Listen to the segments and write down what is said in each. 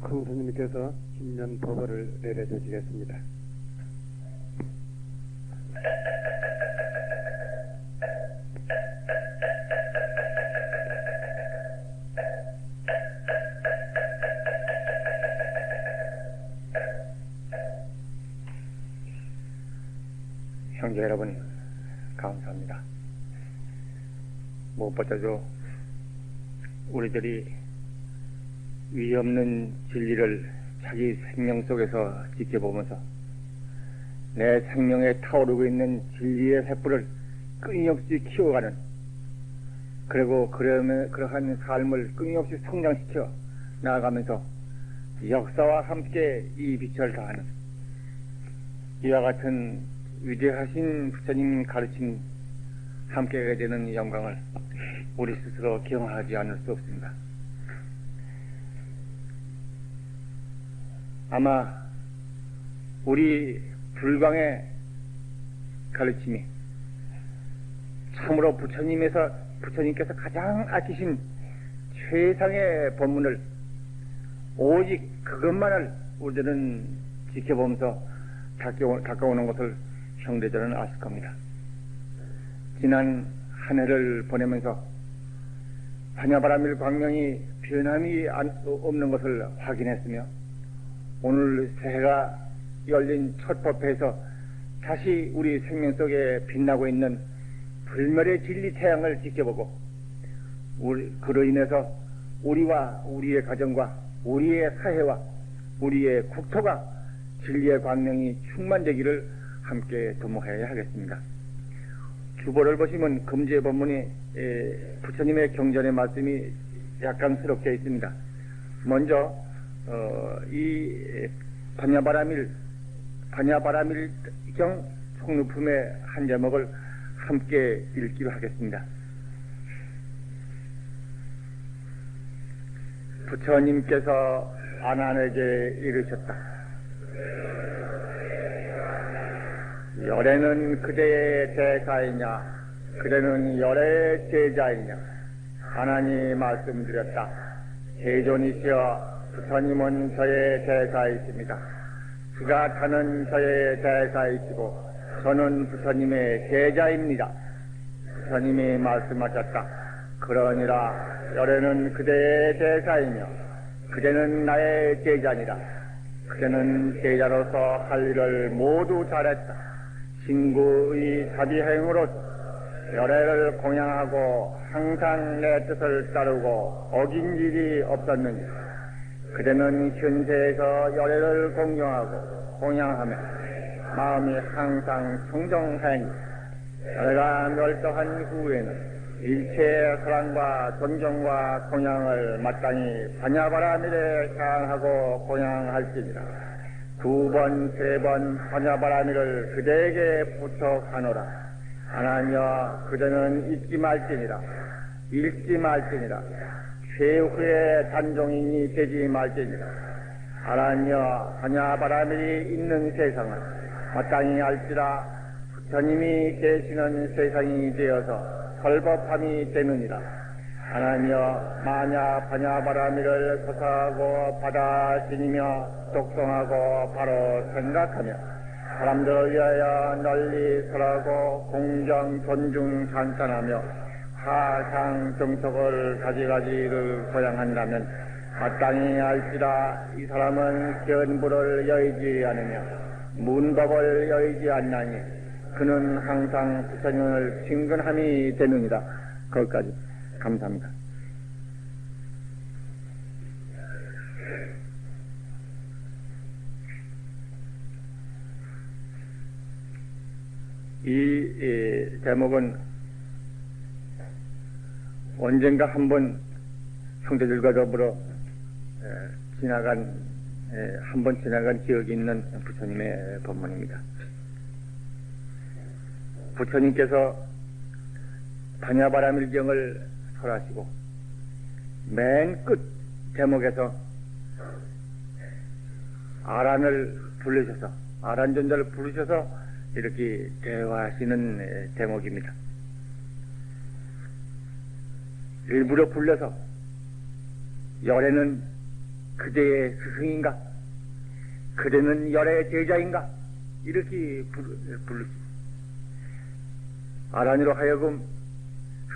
공수님께서 김년 법어를 내려주시겠습니다. 형제 여러분, 감사합니다. 무엇보다도 우리들이 위없는 진리를 자기 생명 속에서 지켜보면서 내 생명에 타오르고 있는 진리의 횃불을 끊임없이 키워가는, 그리고 그러한 삶을 끊임없이 성장시켜 나아가면서 역사와 함께 이 빛을 다하는 이와 같은 위대하신 부처님 가르침 함께 하게 되는 영광을 우리 스스로 경험하지 않을 수 없습니다. 아마 우리 불광의 가르침이 참으로 부처님께서 가장 아끼신 최상의 법문을 오직 그것만을 우리들은 지켜보면서 닦아오는 것을 형제들은 아실 겁니다. 지난 한 해를 보내면서 반야바라밀 광명이 변함이 없는 것을 확인했으며, 오늘 새해가 열린 첫 법회에서 다시 우리 생명 속에 빛나고 있는 불멸의 진리 태양을 지켜보고, 그로 인해서 우리와 우리의 가정과 우리의 사회와 우리의 국토가 진리의 광명이 충만되기를 함께 도모해야 하겠습니다. 주보를 보시면 금제 법문이 부처님의 경전의 말씀이 약간 스럽게 있습니다. 먼저 이 반야바라밀경 총루품의 한 제목을 함께 읽기로 하겠습니다. 부처님께서 아난에게 이르셨다. 열애는 그대의 대가이냐, 그대는 열애의 제자이냐. 아난이 말씀드렸다. 대존이시여, 부처님은 저의 대가이십니다. 그가 타는 저의 대가이시고 저는 부처님의 제자입니다. 부처님이 말씀하셨다. 그러니라, 열애는 그대의 대가이며 그대는 나의 제자니라. 그대는 제자로서 할 일을 모두 잘했다. 신구의 자비행으로서 열애를 공양하고 항상 내 뜻을 따르고 어긴 일이 없었느니, 그대는 현세에서 열애를 공양하며 마음이 항상 청정하니, 열애가 멸도한 후에는 일체의 사랑과 존경과 공양을 마땅히 반야바라밀에 향하고 공양할지니라. 두 번, 세 번 반야바라밀을 그대에게 부탁하노라. 하나님여, 그대는 잊지 말지니라. 최후의 단종인이 되지 말지니라. 하나님여, 반야바라밀이 있는 세상을 마땅히 알지라. 부처님이 계시는 세상이 되어서 설법함이 되느니라. 하나님여, 만약 반야바라밀을 소사하고 받아들이며 독송하고 바로 생각하며 사람들을 위하여 널리 설하고 공정 존중 찬탄하며 하상 정석을 가지가지를 고양한다면 마땅히 알지라. 이 사람은 견부를 여의지 않으며 문법을 여의지 않나니 그는 항상 부처님을 친근함이 되느니라. 거기까지. 감사합니다. 이 제목은 언젠가 한번 형제들과 더불어 한 번 지나간 기억이 있는 부처님의 법문입니다. 부처님께서 반야바라밀경을 설하시고 맨 끝 대목에서 아란존자를 부르셔서 이렇게 대화하시는 대목입니다. 일부러 불러서 열애는 그대의 스승인가? 그대는 열애의 제자인가? 이렇게 부르시. 아란이로 하여금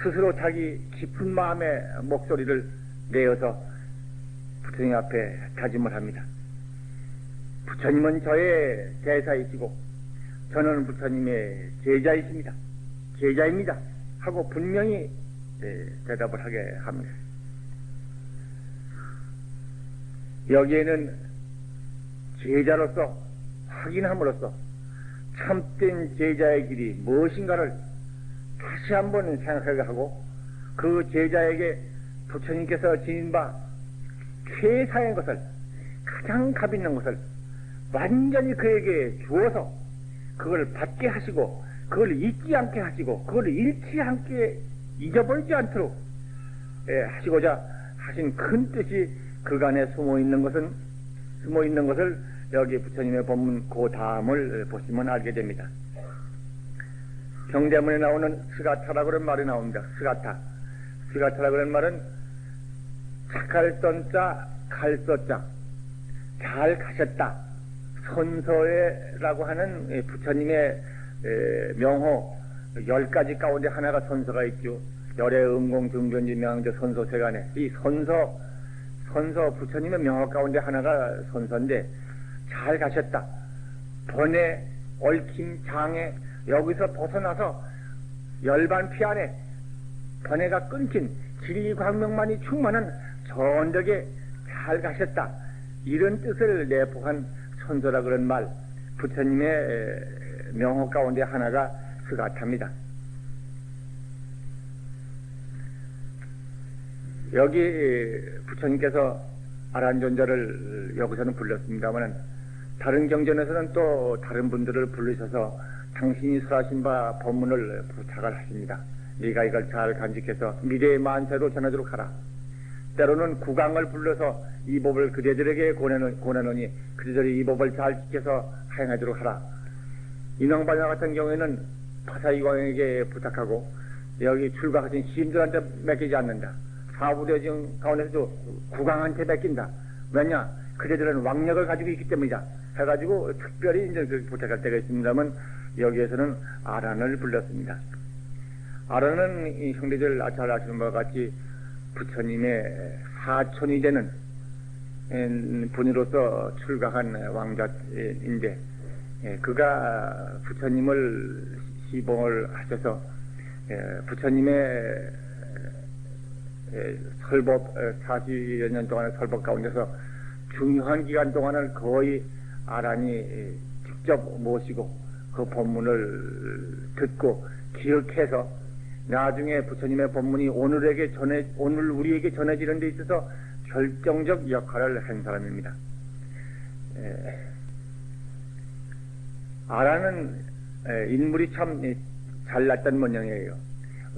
스스로 자기 깊은 마음의 목소리를 내어서 부처님 앞에 다짐을 합니다. 부처님은 저의 대사이시고 저는 부처님의 제자이십니다. 제자입니다. 하고 분명히 대답을 하게 합니다. 여기에는 제자로서 확인함으로써 참된 제자의 길이 무엇인가를 다시 한번 생각하게 하고 그 제자에게 부처님께서 지닌 바 최상의 것을, 가장 값 있는 것을 완전히 그에게 주어서 그걸 받게 하시고 그걸 잊지 않게 하시고 그걸 잃지 않게 잊어버리지 않도록 하시고자 하신 큰 뜻이 그간에 숨어 있는 것을 여기 부처님의 법문 그 다음을 보시면 알게 됩니다. 경대문에 나오는 스가타라고 하는 말이 나옵니다. 스가타라고 하는 말은 착할 썬자 갈써자 잘 가셨다 선서라고 하는 부처님의 명호 10가지 가운데 하나가 선서가 있죠. 열애 음공 등변지 명제 선서 세간에 이 선서 부처님의 명호 가운데 하나가 선서인데 잘 가셨다. 번뇌, 얽힘, 장애 여기서 벗어나서 열반 피안에 번뇌가 끊긴 진리광명만이 충만한 전덕에 잘 가셨다. 이런 뜻을 내포한 선서라 그런 말 부처님의 명호 가운데 하나가 스가타입니다. 여기 부처님께서 아란존자를 여기서는 불렀습니다만 다른 경전에서는 또 다른 분들을 부르셔서 당신이 설하신 바 법문을 부탁을 하십니다. 네가 이걸 잘 간직해서 미래의 만세로 전하도록 하라. 때로는 국왕을 불러서 이 법을 그대들에게 권하노니 그대들이 이 법을 잘 지켜서 행하도록 하라. 인왕반야 같은 경우에는 파사이광에게 부탁하고 여기 출가하신 시인들한테 맡기지 않는다. 사부대중 가운데서도 국왕한테 맡긴다. 왜냐? 그대들은 왕력을 가지고 있기 때문이다. 해가지고 특별히 이제 그 부탁할 때가 있습니다만 여기에서는 아란을 불렀습니다. 아란은 이 형제들 잘 아시는 바와 같이 부처님의 사촌이 되는 분으로서 출가한 왕자인데 그가 부처님을 시봉을 하셔서 부처님의 설법 40여 년 동안의 설법 가운데서 중요한 기간 동안을 거의 아란이 직접 모시고 그 법문을 듣고 기억해서 나중에 부처님의 법문이 오늘 우리에게 전해지는 데 있어서 결정적 역할을 한 사람입니다. 아란은 인물이 참 잘났던 모양이에요.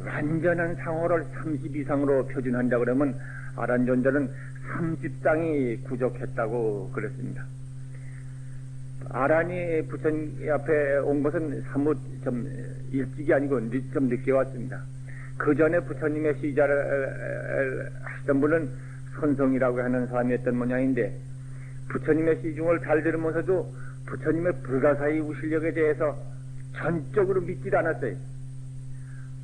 완전한 상호를 30 이상으로 표준한다 그러면 아란존자는 30상이 부족했다고 그랬습니다. 아란이 부처님 앞에 온 것은 사뭇 좀 일찍이 아니고 좀 늦게 왔습니다. 그 전에 부처님의 시자를 하시던 분은 선성이라고 하는 사람이었던 모양인데 부처님의 시중을 잘 들으면서도 부처님의 불가사의 우실력에 대해서 전적으로 믿지 않았어요.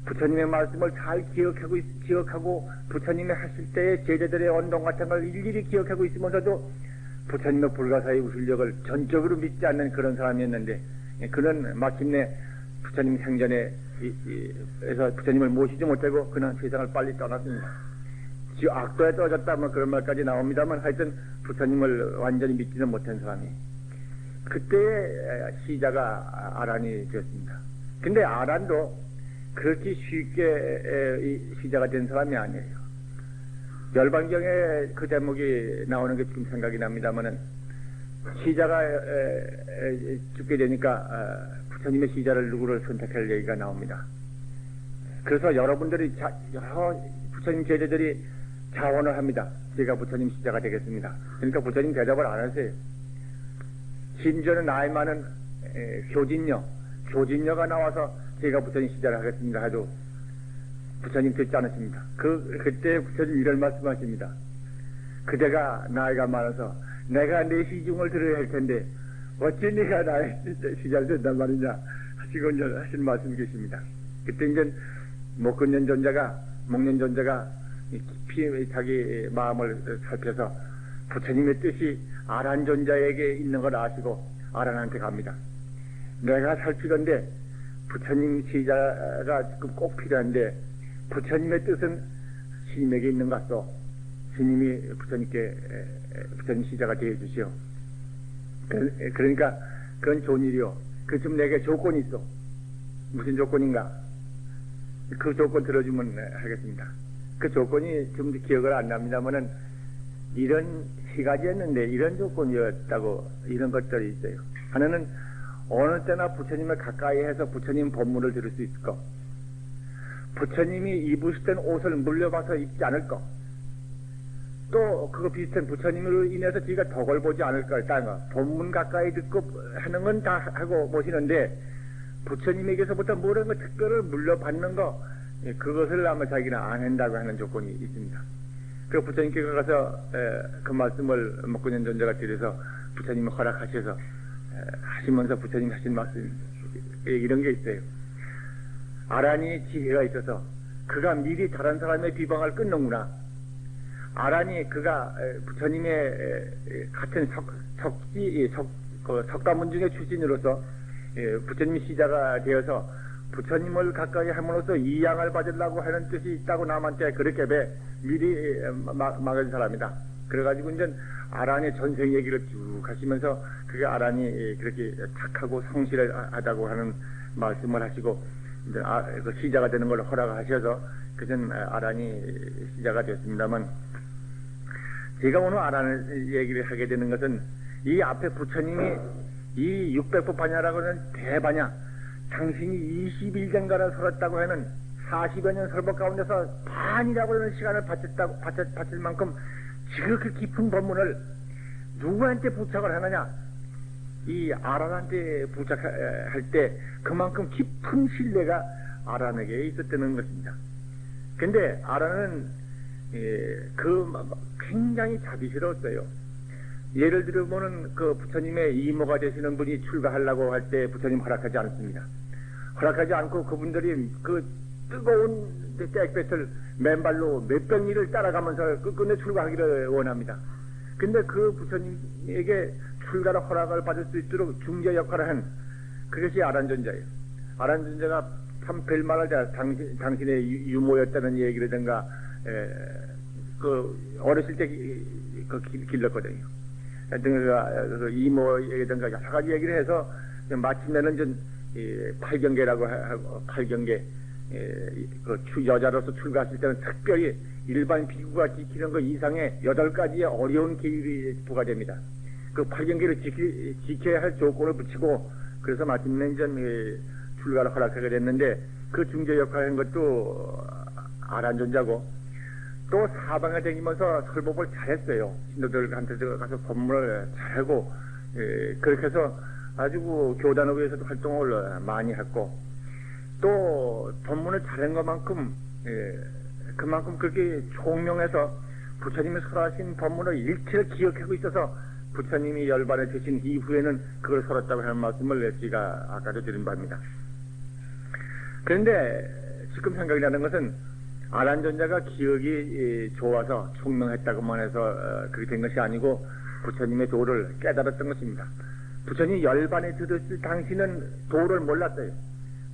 부처님의 말씀을 잘 기억하고 부처님이 하실 때의 제자들의 언동 같은 걸 일일이 기억하고 있으면서도 부처님의 불가사의 우실력을 전적으로 믿지 않는 그런 사람이었는데 그는 마침내 부처님 생전에 에서 부처님을 모시지 못하고 그는 세상을 빨리 떠났습니다. 악도에 떨어졌다 뭐 그런 말까지 나옵니다만 하여튼 부처님을 완전히 믿지는 못한 사람이 그때의 시자가 아란이 되었습니다. 근데 아란도 그렇게 쉽게 시자가 된 사람이 아니에요. 열반경에 그 제목이 나오는 게 지금 생각이 납니다만은 시자가 죽게 되니까 부처님의 시자를 누구를 선택할 얘기가 나옵니다. 그래서 여러분들이 부처님 제자들이 자원을 합니다. 제가 부처님 시자가 되겠습니다. 그러니까 부처님 대답을 안 하세요. 심지어는 나이 많은 교진녀가 나와서 제가 부처님 시자를 하겠습니다 해도 부처님 듣지 않으십니다. 그때 부처님 이런 말씀하십니다. 그대가 나이가 많아서 내가 내 시중을 들어야 할 텐데 어찌 네가 나의 시자를 듣단 말이냐 하시고 이제 하신 말씀이 계십니다. 그때 이제 목련존자가 깊이 자기 마음을 살펴서 부처님의 뜻이 아란존자에게 있는 걸 아시고 아란한테 갑니다. 내가 살피건데 부처님 시자가 지금 꼭 필요한데 부처님의 뜻은 스님에게 있는 것 같소. 스님이 부처님 시자가 되어 주시오. 그러니까 그건 좋은 일이오. 그 좀 내게 조건이 있어. 무슨 조건인가? 그 조건 들어주면 하겠습니다. 그 조건이 좀 기억을 안 납니다만은 이런 세 가지였는데 이런 조건이었다고 이런 것들이 있어요. 하나는 어느 때나 부처님을 가까이 해서 부처님 법문을 들을 수 있을 것. 부처님이 입으시던 옷을 물려봐서 입지 않을 것. 또 그거 비슷한 부처님으로 인해서 저희가 덕을 보지 않을 것. 법문 가까이 듣고 하는 건 다 하고 모시는데 부처님에게서부터 모든 거 특별을 물려받는 거 그것을 아마 자기는 안 한다고 하는 조건이 있습니다. 그 부처님께 가서 그 말씀을 목구년 존자가 드려서 부처님이 허락하셔서 하시면서 부처님 하신 말씀 이런 게 있어요. 아란이 지혜가 있어서 그가 미리 다른 사람의 비방을 끊는구나. 아란이 그가 부처님의 같은 석가문 중의 출신으로서 부처님 시자가 되어서 부처님을 가까이 함으로써 이양을 받으려고 하는 뜻이 있다고 남한테 그렇게 미리 막은 사람이다. 그래가지고 이제 아란의 전생 얘기를 쭉 하시면서 그게 아란이 그렇게 착하고 성실하다고 하는 말씀을 하시고 이제 그 시자가 되는 걸 허락하셔서 그전 아란이 시자가 됐습니다만 제가 오늘 아란의 얘기를 하게 되는 것은 이 앞에 부처님이 이 600부 반야라고 하는 대반야 당신이 21장가를 설했다고 하는 40여 년 설법 가운데서 반이라고 하는 시간을 바칠 만큼 지극히 깊은 법문을 누구한테 부착을 하느냐? 이 아란한테 부착할 때 그만큼 깊은 신뢰가 아란에게 있었다는 것입니다. 근데 아란은 굉장히 자비스러웠어요. 예를 들어보면 그 부처님의 이모가 되시는 분이 출가하려고 할 때 부처님 허락하지 않습니다. 허락하지 않고 그분들이 그 뜨거운 땡볕을 맨발로 몇백 리를 따라가면서 끝끝내 출가하기를 원합니다. 근데 그 부처님에게 출가를 허락을 받을 수 있도록 중재 역할을 한 그것이 아란존자예요. 아란존자가 참 별말을 당신의 유모였다는 얘기라든가 그 어렸을 때 길렀거든요. 그 이모에든가 여러 가지 얘기를 해서 마침내는 좀 팔경계라고 하고 팔경계 그 여자로서 출가했을 때는 특별히 일반 비구가 지키는 것 이상의 8가지의 어려운 계율이 부과됩니다. 그 팔경계를 지켜야 할 조건을 붙이고 그래서 마침내 이제 출가를 허락하게 됐는데 그 중재 역할을 한 것도 아란존자고 또 사방에 다니면서 설법을 잘했어요. 신도들한테 가서 법문을 잘하고 그렇게 해서 아주 교단을 위해서도 활동을 많이 했고 또 법문을 잘한 것만큼 그만큼 그렇게 총명해서 부처님이 설하신 법문을 일체를 기억하고 있어서 부처님이 열반에 되신 이후에는 그걸 설했다고 하는 말씀을 제가 아까도 드린 바입니다. 그런데 지금 생각이 나는 것은 아란존자가 기억이 좋아서 총명했다고만 해서 그렇게 된 것이 아니고 부처님의 도를 깨달았던 것입니다. 부처님이 열반에 들었을 당시는 도를 몰랐어요.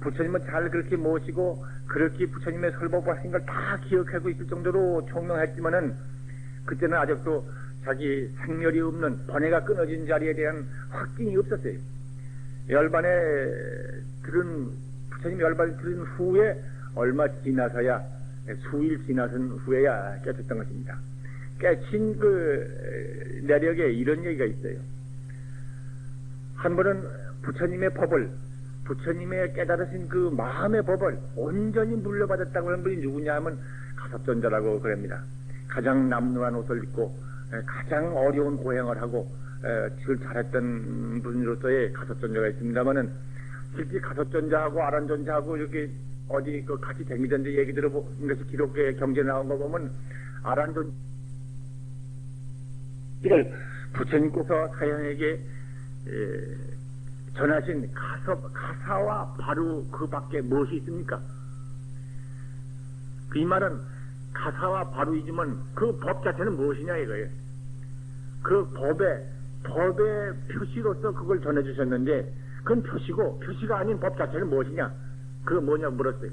부처님은 잘 그렇게 모시고 그렇게 부처님의 설법하신 걸 다 기억하고 있을 정도로 총명했지만은 그때는 아직도 자기 생멸이 없는 번뇌가 끊어진 자리에 대한 확증이 없었어요. 부처님 열반에 들은 후에 얼마 지나서야 수일 지나선 후에야 깨쳤던 것입니다. 깨친 그 내력에 이런 얘기가 있어요. 한 번은 부처님의 법을 부처님의 깨달으신 그 마음의 법을 온전히 물려받았다고 하는 분이 누구냐 하면 가섭존자라고 그럽니다. 가장 남루한 옷을 입고 가장 어려운 고행을 하고 제일 잘했던 분으로서의 가섭존자가 있습니다만은 실제 가섭존자하고 아란존자하고 이렇게 어디 그 같이 댕기던데 얘기 들어본 것이 기록에 경제에 나온 거 보면 아란존 이를 부처님께서 사형에게 전하신 가사와 바로 그 밖에 무엇이 있습니까? 이 말은 가사와 바로이지만 그 법 자체는 무엇이냐 이거예요. 그 법의 표시로서 그걸 전해주셨는데 그건 표시고 표시가 아닌 법 자체는 무엇이냐? 그거 뭐냐 물었어요.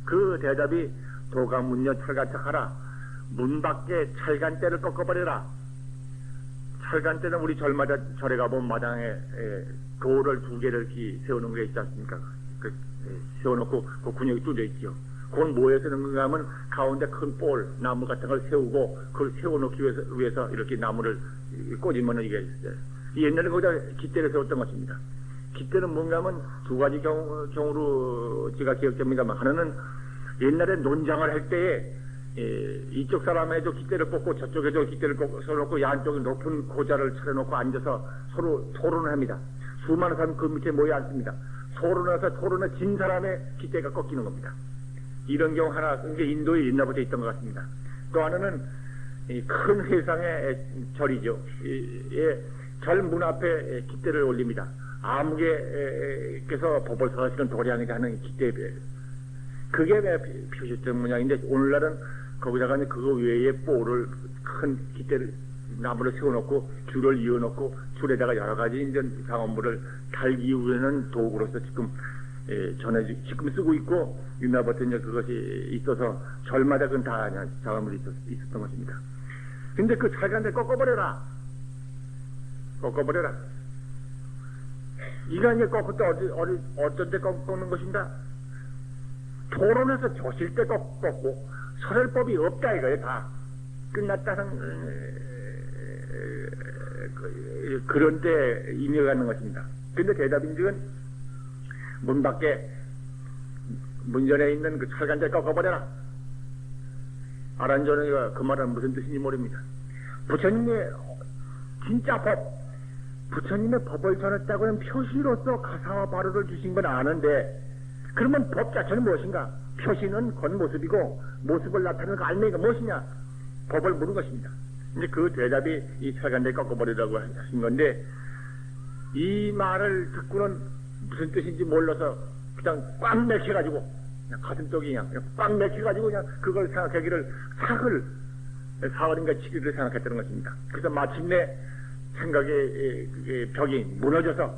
그 대답이 도가 문여 철간척하라. 문 밖에 철간대를 꺾어버려라. 철간대는 우리 절마다 절에 가보면 마당에 돌을 2개를 이렇게 세우는 게 있지 않습니까? 세워놓고 그 군역이 뚫려 있죠. 그건 뭐에 쓰는 건가 하면 가운데 큰 볼, 나무 같은 걸 세우고 그걸 세워놓기 위해서 이렇게 나무를 꽂으면 이게 있어요. 옛날에 거기다 깃대를 세웠던 것입니다. 깃대는 뭔가 하면 2가지 경우로 제가 기억됩니다만 하나는 옛날에 논장을 할 때에 이쪽 사람에도 깃대를 꽂고 저쪽에도 깃대를 꽂아놓고 양쪽에 높은 고자를 차려놓고 앉아서 서로 토론을 합니다. 수많은 사람 그 밑에 모여 앉습니다. 토론해서 진 사람의 깃대가 꺾이는 겁니다. 이런 경우 하나, 이게 인도에 옛날부터 있던 것 같습니다. 또 하나는 큰 회상의 절이죠. 절 문 앞에 깃대를 올립니다. 아무개께서 법을 서하시는 도량이 하는 깃대에 그게 표시된 모양인데 오늘날은 거기다가 그거 외에 볼을 큰 깃대를 나무를 세워놓고 줄을 이어놓고 줄에다가 여러 가지 이제 상업물을 달기 위해는 도구로서 지금 지금 쓰고 있고 옛날부터 이제 그것이 있어서 절마다 그건 다 작업물이 있었던 것입니다. 근데 그 철간대 꺾어버려라. 이가 이제 꺾을 때 어떤 때 꺾는 것인가? 토론에서 조실 때 꺾고 설혈법이 없다 이거예요. 다 끝났다는 그런 때 임해가는 것입니다. 근데 대답인즉은 문 밖에 문전에 있는 그 철간대 꺾어버려라. 아란전이가 그 말은 무슨 뜻인지 모릅니다. 부처님의 진짜 부처님의 법을 전했다고 하는 표시로서 가사와 바로를 주신 건 아는데 그러면 법 자체는 무엇인가? 표시는 겉모습이고 모습을 나타내는 그 알맹이가 무엇이냐? 법을 물은 것입니다. 이제 그 대답이 이 철간대 꺾어버리라고 하신 건데 이 말을 듣고는 무슨 뜻인지 몰라서 그냥 꽉 맥혀가지고 그냥 가슴속이 그냥 꽉 맥혀가지고 그냥 그걸 생각하기를 사흘인가 7일을 생각했다는 것입니다. 그래서 마침내 생각의 벽이 무너져서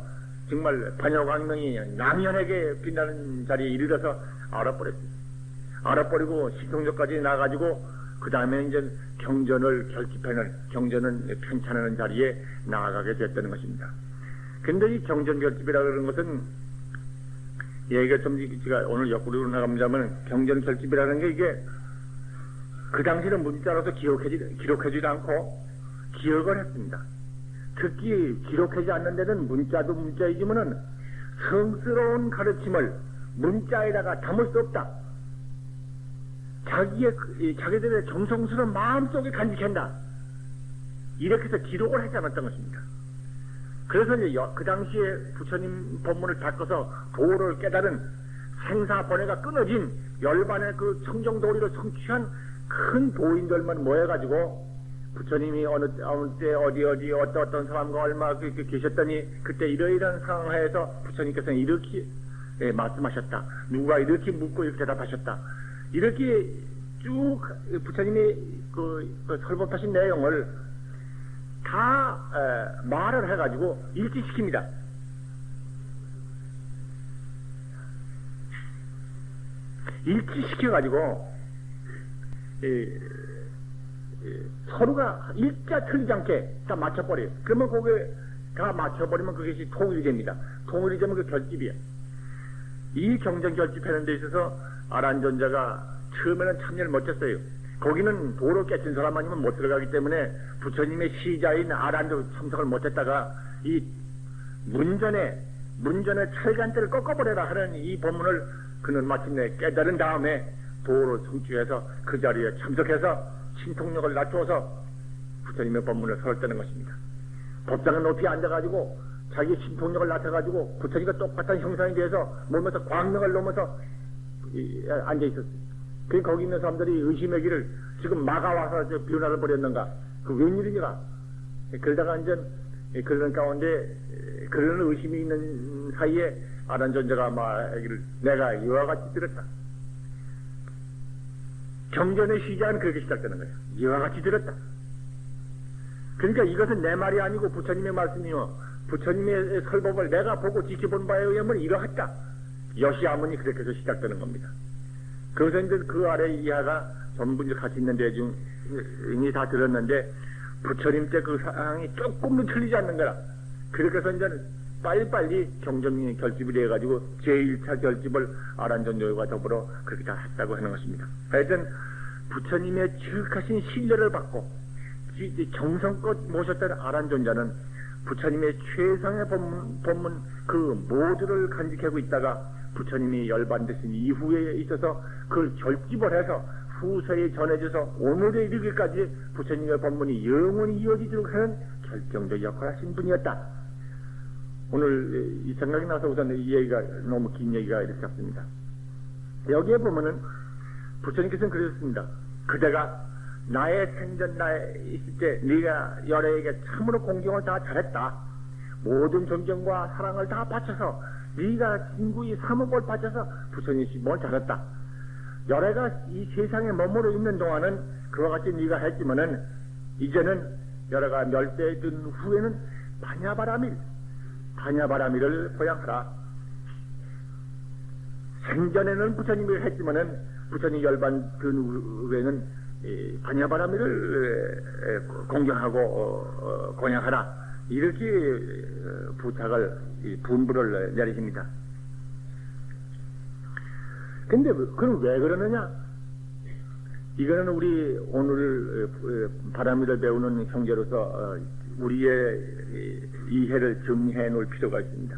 정말 반야광명이 낭연하게 빛나는 자리에 이르러서 알아버렸습니다. 알아버리고 신통력까지 나가지고 그 다음에 이제 경전을 편찬하는 자리에 나아가게 됐다는 것입니다. 근데 이 경전 결집이라고 하는 것은 얘기가 좀 제가 오늘 옆구리로 나갑니다만 경전 결집이라는 게 이게 그 당시는 문자로서 기록하지 않고 기억을 했습니다. 특히 기록하지 않는 데는 문자도 문자이지만은 성스러운 가르침을 문자에다가 담을 수 없다. 자기들의 정성스러운 마음속에 간직한다. 이렇게 해서 기록을 하지 않았던 것입니다. 그래서 이제 그 당시에 부처님 법문을 닦아서 도를 깨달은 생사번뇌가 끊어진 열반의 그 청정도리를 성취한 큰 도인들만 모여가지고 부처님이 어느 때 어떤 사람과 얼마 계셨더니 그때 이러이러한 상황에서 부처님께서는 이렇게 말씀하셨다. 누가 이렇게 묻고 이렇게 대답하셨다. 이렇게 쭉 부처님이 그 설법하신 내용을 다 말을 해가지고 일치시킵니다. 일치시켜가지고 서로가 일자 틀리지 않게 다 맞춰버려요. 그러면 거기에 다 맞춰버리면 그것이 통일이 됩니다. 통일이 되면 그 결집이에요. 이 경전 결집하는 데 있어서 아란존자가 처음에는 참여를 못했어요. 거기는 도로 깨친 사람 아니면 못 들어가기 때문에 부처님의 시자인 아란도 참석을 못했다가 이 문전에 철간대를 꺾어버려라 하는 이 법문을 그는 마침내 깨달은 다음에 도를 성취해서 그 자리에 참석해서 신통력을 낮추어서 부처님의 법문을 설했다는 것입니다. 법당은 높이 앉아가지고 자기 신통력을 낮춰가지고 부처님과 똑같은 형상에 대해서 몸에서 광명을 넘어서 앉아 있었어요. 그 거기 있는 사람들이 의심하기를 지금 마가 와서 저 비운하를 벌였는가? 그 웬일이냐? 그러다가 이제 그런 가운데 그런 의심이 있는 사이에 아란 전자가 말하기를 내가 이와 같이 들었다. 경전의 시작은 그렇게 시작되는 거예요. 이와 같이 들었다. 그러니까 이것은 내 말이 아니고 부처님의 말씀이요. 부처님의 설법을 내가 보고 지켜본 바에 의하면 이러했다. 여시아문이 그렇게 해서 시작되는 겁니다. 그래서 이제 그 아래 이하가 전부 이제 같이 있는 대중이 다 들었는데 부처님 때 그 상황이 조금도 틀리지 않는 거라. 그렇게 해서 이제 빨리빨리 경전이 결집이 해가지고 제1차 결집을 아란전조와 더불어 그렇게 다 했다고 하는 것입니다. 하여튼 부처님의 지극하신 신뢰를 받고 정성껏 모셨던 아란존자는 부처님의 최상의 법문 그 모두를 간직하고 있다가 부처님이 열반되신 이후에 있어서 그걸 결집을 해서 후세에 전해져서 오늘에 이르기까지 부처님의 법문이 영원히 이어지도록 하는 결정적 역할을 하신 분이었다. 오늘 이 생각이 나서 우선 이 얘기가 너무 긴 얘기가 이렇게 잡습니다. 여기에 보면은 부처님께서는 그러셨습니다. 그대가 나의 생전 나에 있을 때 네가 열애에게 참으로 공경을 다 잘했다. 모든 존경과 사랑을 다 바쳐서 네가 진구이 사목을 바쳐서 부처님이 뭘 잘했다. 열애가 이 세상에 머무르 있는 동안은 그와 같이 네가 했지만은 이제는 열애가 멸대된 후에는 반야바라밀을 고향하라. 생전에는 부처님이 했지만은 부처님 열반된 후에는 반야바라밀을 공경하고 공양하라. 이렇게 부탁을 분부를 내리십니다. 근데 그럼 왜 그러느냐? 이거는 우리 오늘 바라밀을 배우는 형제로서 우리의 이해를 정리해 놓을 필요가 있습니다.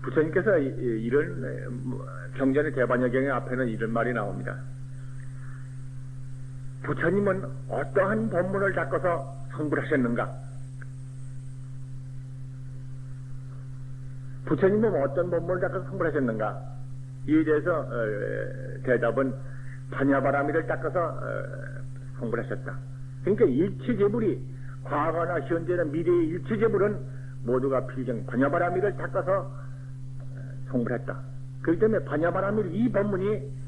부처님께서 이런 경전의 대반야경의 앞에는 이런 말이 나옵니다. 부처님은 어떠한 법문을 닦아서 성불하셨는가? 부처님은 어떤 법문을 닦아서 성불하셨는가? 이에 대해서 대답은 반야바라밀을 닦아서 성불하셨다. 그러니까 일체재불이 과거나 현재나 미래의 일체재불은 모두가 필경 반야바라밀을 닦아서 성불했다. 그렇기 때문에 반야바라밀 이 법문이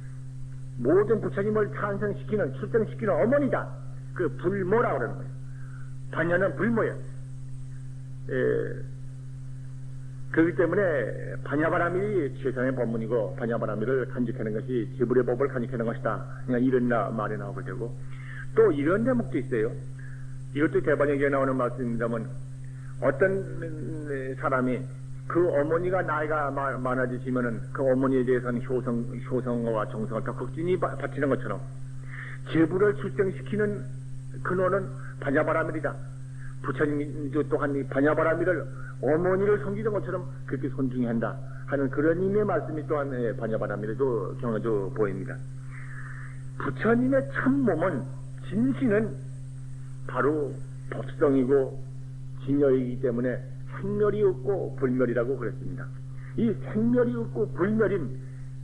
모든 부처님을 탄생시키는 출생시키는 어머니다. 그 불모라고 그러는 거예요. 반야는 불모예요. 그렇기 때문에 반야바라밀이 최상의 법문이고 반야바라밀을 간직하는 것이 제불의 법을 간직하는 것이다. 그러니까 이런 말이 나오게 되고 또 이런 대목도 있어요. 이것도 대반야경에 나오는 말씀입니다만 어떤 사람이 그 어머니가 나이가 많아지시면은 그 어머니에 대해서는 효성과 정성을 더 극진히 바치는 것처럼 제불을 출생시키는 근원은 반야바라밀이다. 부처님도 또한 이 반야바라밀을 어머니를 섬기는 것처럼 그렇게 손중히 한다 하는 그런 의미의 말씀이 또한 반야바라밀에도 경어도 보입니다. 부처님의 참몸은 진신은 바로 법성이고 진여이기 때문에 생멸이 없고 불멸이라고 그랬습니다. 이 생멸이 없고 불멸임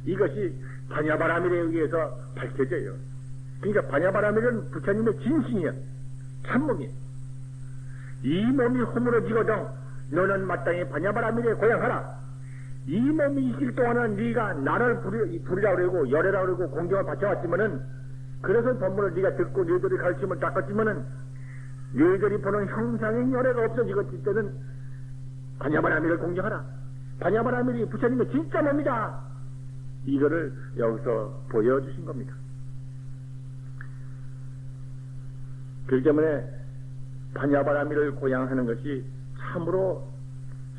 이것이 반야바라밀에 의해서 밝혀져요. 그러니까 반야바라밀은 부처님의 진신이야. 참몸이야. 이 몸이 허물어지거든 너는 마땅히 반야바라밀에 고향하라. 이 몸이 있을 동안은 네가 나를 부리라 그러고 열애라 그러고 공경을 바쳐왔지만은 그래서 법문을 네가 듣고 너희들이 가르침을 닦았지만은 너희들이 보는 형상의 열애가 없어지고 때는 반야바라밀을 공경하라. 반야바라밀이 부처님의 진짜 몸이다. 이거를 여기서 보여주신 겁니다. 그렇기 때문에 반야바라밀을 고향하는 것이 참으로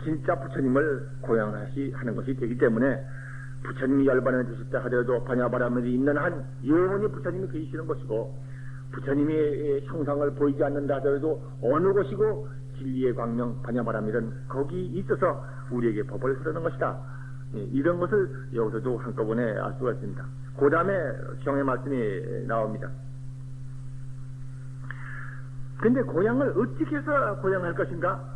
진짜 부처님을 고향하는 것이 되기 때문에 부처님이 열반을 주셨다 하더라도 반야바라밀이 있는 한 영원히 부처님이 계시는 것이고 부처님의 형상을 보이지 않는다 하더라도 어느 곳이고 진리의 광명 반야바라밀은 거기 있어서 우리에게 법을 흐르는 것이다. 이런 것을 여기서도 한꺼번에 알 수가 있습니다. 그 다음에 경의 말씀이 나옵니다. 근데 고향을 어떻게 해서 고향할 것인가?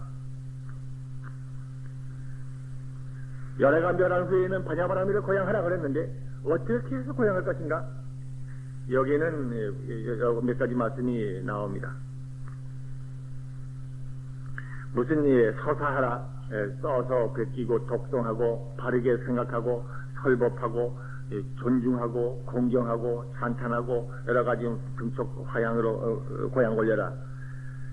열애가 멸한 후에는 반야바라밀을 고향하라 그랬는데 어떻게 해서 고양할 것인가? 여기에는 몇 가지 말씀이 나옵니다. 무슨 서사하라, 써서 베끼고 독송하고 바르게 생각하고 설법하고 존중하고 공경하고 찬탄하고 여러 가지 금속 화양으로 고향 올려라.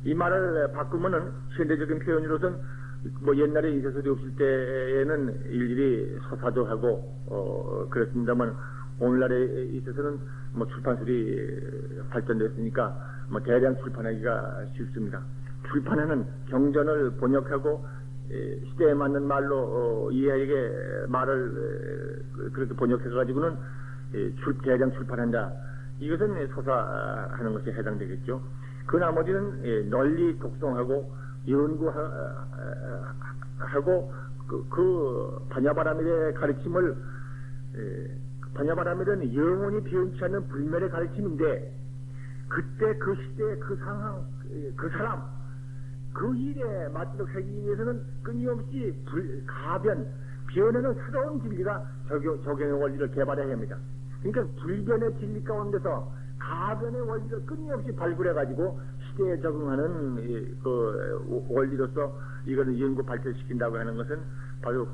이 말을 바꾸면은 현대적인 표현으로서는 뭐 옛날에 인쇄소리 없을 때에는 일일이 서사도 하고 그렇습니다만 오늘날에 있어서는 뭐 출판술이 발전됐으니까 뭐 대량 출판하기가 쉽습니다. 출판하는 경전을 번역하고 시대에 맞는 말로 이해에게 말을 그렇게 번역해가지고는 대량 출판한다. 이것은 서사하는 것에 해당되겠죠. 그 나머지는 널리 독송하고 연구하고 그 반야바라밀의 가르침을 반야바라밀은 영원히 변치 않는 불멸의 가르침인데 그때 그 시대 그 상황 그 사람 그 일에 맞도록 하기 위해서는 끊임없이 변하는 새로운 진리가 적용의 원리를 개발해야 합니다. 그러니까 불변의 진리 가운데서 가변의 원리를 끊임없이 발굴해가지고 시대에 적응하는 그 원리로서 이거는 연구 발전시킨다고 하는 것은 바로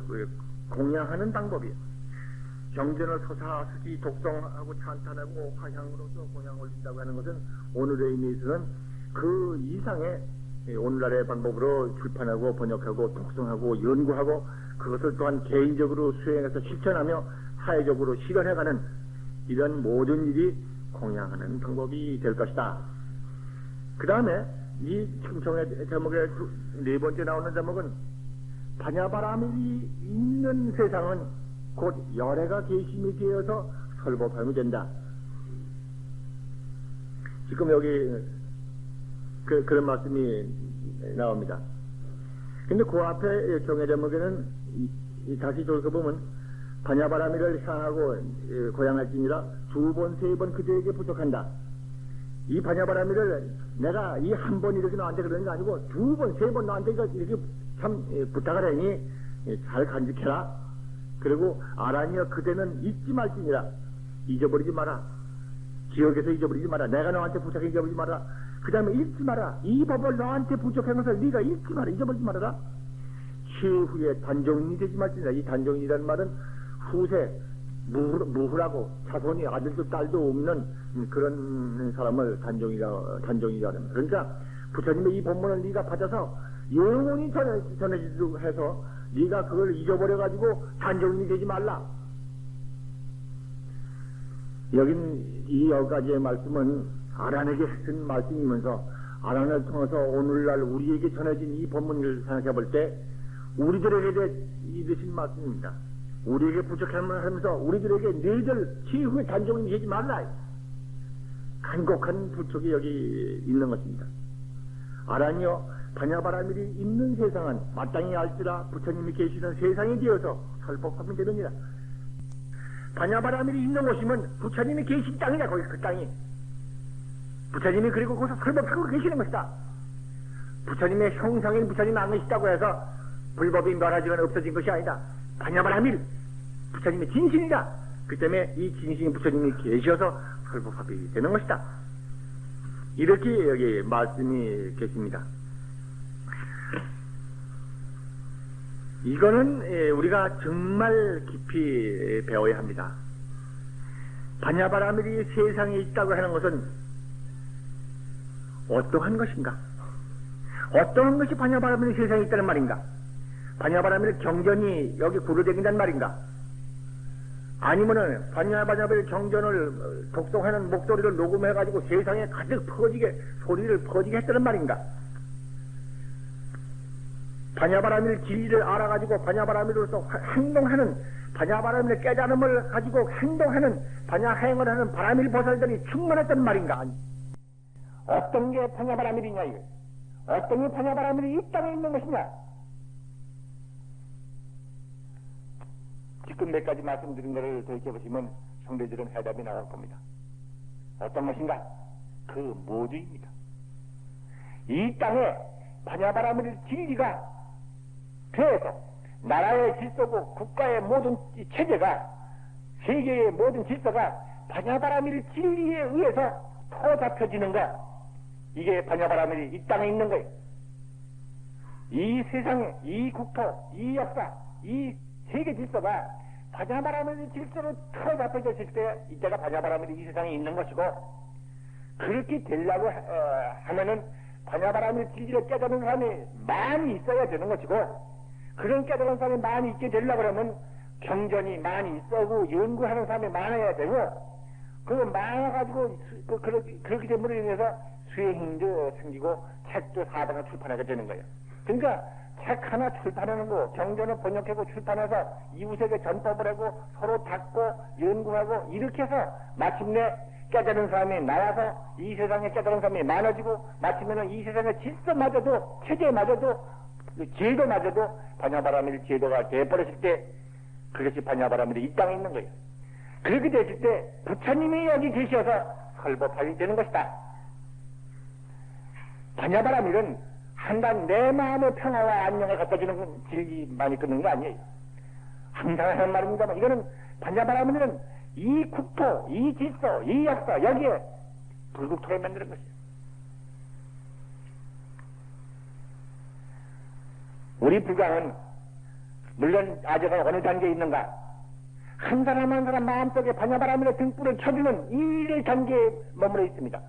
공양하는 방법이에요. 경전을 서사, 수지, 독성하고 찬탄하고 화향으로서 공양 올린다고 하는 것은 오늘의 의미에서는 그 이상의 오늘날의 방법으로 출판하고 번역하고 독성하고 연구하고 그것을 또한 개인적으로 수행해서 실천하며 사회적으로 실현해가는 이런 모든 일이 공양하는 방법이 될 것이다. 그 다음에 이 충청의 제목의 네 번째 나오는 제목은 반야바라밀이 있는 세상은 곧 열애가 계심이 되어서 설법하면 된다. 지금 여기 그런 말씀이 나옵니다. 근데 그 앞에 경의 제목에는 다시 돌아보면 반야바라밀을 향하고 고향할지니라 두 번, 세 번 그들에게 부탁한다. 이 반야바라밀을 내가 이 한 번 이렇게 너한테 그러는 게 아니고 두 번, 세 번 너한테 이렇게 참 부탁을 하니 잘 간직해라. 그리고 아라니여 그대는 잊지 말지니라. 잊어버리지 마라. 기억에서 잊어버리지 마라. 내가 너한테 부탁해 잊어버리지 마라. 그 다음에 잊지 마라. 이 법을 너한테 부족한 것을 네가 잊지 마라. 잊어버리지 말아라. 최후에 단종인이 되지 말지니라. 이 단종인이라는 말은 후세 무후라고 자손이 아들도 딸도 없는 그런 사람을 단종이라는 합니다. 그러니까 부처님의 이 본문을 네가 받아서 영원히 전해지도록 해서 네가 그걸 잊어버려가지고 단종인이 되지 말라. 여긴 이 여기까지의 말씀은 아란에게 쓴 말씀이면서 아란을 통해서 오늘날 우리에게 전해진 이 본문을 생각해 볼 때 우리들에게 이르신 말씀입니다. 우리에게 부족함을 하면서 우리들에게 너희들 최후의 단종인이 되지 말라. 간곡한 부축이 여기 있는 것입니다. 아란이여 반야바라밀이 있는 세상은 마땅히 알지라 부처님이 계시는 세상이 되어서 설법하면 되느니라. 반야바라밀이 있는 곳이면 부처님이 계신 땅이다. 거기 그 땅이 부처님이 그리고 거기서 설법하고 계시는 것이다. 부처님의 형상인 부처님이 안 계시다고 해서 불법이 멸하지거나 없어진 것이 아니다. 반야바라밀 부처님의 진신이다. 그 때문에 이 진신인 부처님이 계셔서 설법하게 되는 것이다. 이렇게 여기 말씀이 계십니다. 이거는 우리가 정말 깊이 배워야 합니다. 반야바라밀이 세상에 있다고 하는 것은 어떠한 것인가? 어떠한 것이 반야바라밀이 세상에 있다는 말인가? 반야바라밀 경전이 여기 구르대긴다는 말인가? 아니면은 반야바라밀 경전을 독송하는 목소리를 녹음해가지고 세상에 가득 퍼지게 소리를 퍼지게 했다는 말인가? 반야바라밀 진리를 알아가지고 반야바라밀로서 행동하는 반야바라밀의 깨달음을 가지고 행동하는 반야행을 하는 바라밀 보살들이 충만했단 말인가? 어떤 게 반야바라밀이냐 이거? 어떤 게 반야바라밀이 이 땅에 있는 것이냐? 지금 몇 가지 말씀드린 것을 돌이켜보시면 성대들은 해답이 나올 겁니다. 어떤 것인가? 그 모두입니다. 이 땅에 반야바라밀 진리가 되어서 나라의 질서고 국가의 모든 체제가 세계의 모든 질서가 반야바라밀 진리에 의해서 터잡혀지는 것, 이게 반야바라밀이 이 땅에 있는 거예요. 이 세상에 이 국토, 이 역사, 이 세계 질서가 반야바라밀 질서로 터잡혀졌을 때 이때가 반야바라밀이 이 세상에 있는 것이고, 그렇게 되려고 하면은 반야바라밀 진리를 깨닫는 사람이 많이 있어야 되는 것이고, 그런 깨달은 사람이 많이 있게 되려고 하면 경전이 많이 있어고 연구하는 사람이 많아야 되고, 그거 많아가지고 그렇게 됨으로 인해서 수행도 생기고 책도 사방을 출판하게 되는 거예요. 그러니까 책 하나 출판하는 거, 경전을 번역하고 출판해서 이웃에게 전법을 하고 서로 닦고 연구하고 이렇게 해서 마침내 깨달은 사람이 나와서 이 세상에 깨달은 사람이 많아지고, 마침내는 이 세상의 질서마저도, 체제마저도, 제도마저도 반야바라밀 제도가 되어버렸을 때 그것이 반야바라밀이 이 땅에 있는 거예요. 그렇게 됐을 때 부처님이 여기 계셔서 설법하게 되는 것이다. 반야바라밀은 한단 내 마음의 평화와 안녕을 갖다주는 진리만이 끊는 거 아니에요. 항상 하는 말입니다만, 이거는 반야바라밀은 이 국토, 이 질서, 이 역사, 여기에 불국토를 만드는 것이에요. 우리 불광은 물론 아직은 어느 단계에 있는가? 한 사람 한 사람 마음속에 반야바라밀의 등불을 켜주는 이 단계에 머물러 있습니다.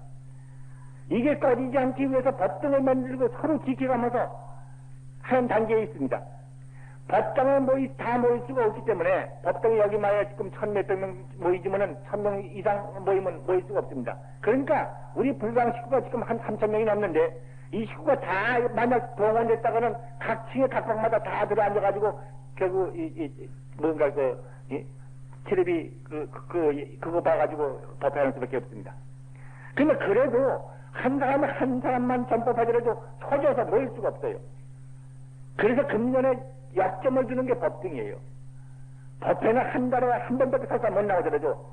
이게 꺼지지 않기 위해서 법등을 만들고 서로 지켜가면서 하는 단계에 있습니다. 법당에 다 모일 수가 없기 때문에, 법당이 여기 마야 지금 1,000몇 명 모이지만은 1,000명 이상 모이면 모일 수가 없습니다. 그러니까 우리 불광 식구가 지금 한 3,000명이 넘는데, 이 식구가 다 만약 동원됐다가는 각 층에 각 방마다 다 들어앉아가지고 결국 뭔가 텔레비 그거 봐가지고 법회하는 수밖에 없습니다. 근데 그래도 한 사람만 전법하더라도 터져서 모일 수가 없어요. 그래서 금년에 약점을 주는 게 법등이에요. 법회는 한 달에 한 번밖에 설사 못 나오더라도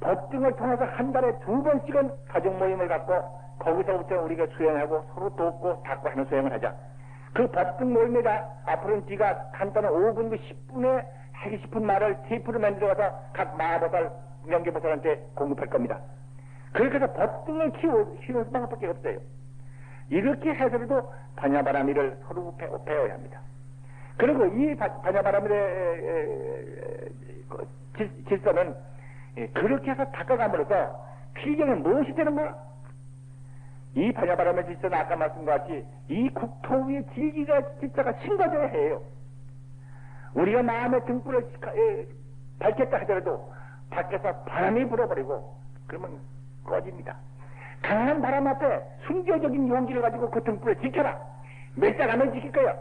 법등을 통해서 한 달에 2번씩은 가족 모임을 갖고 거기서부터 우리가 수행하고 서로 돕고 닦고 하는 수행을 하자. 그 법등 모임에다 앞으로는 네가 간단한 5분, 10분에 하기 싶은 말을 테이프로 만들어서 각 마하보살, 명계보살한테 공급할 겁니다. 그렇게 해서 법등을 키우는 방법밖에 없어요. 이렇게 해서라도 반야바라밀을 서로 배워야 합니다. 그리고 이 반야바라밀의 질서는 그렇게 해서 닦아감으로써 필경은 무엇이 되는 거야? 이 반야바라밀 질서는 아까 말씀과 같이 이 국토 위의 질서가 심겨져야 해요. 우리가 마음의 등불을 밝혔다 하더라도 밖에서 바람이 불어버리고 그러면 꺼집니다. 강한 바람 앞에 순교적인 용기를 가지고 그 등불을 지켜라. 몇 사람을 지킬 거야?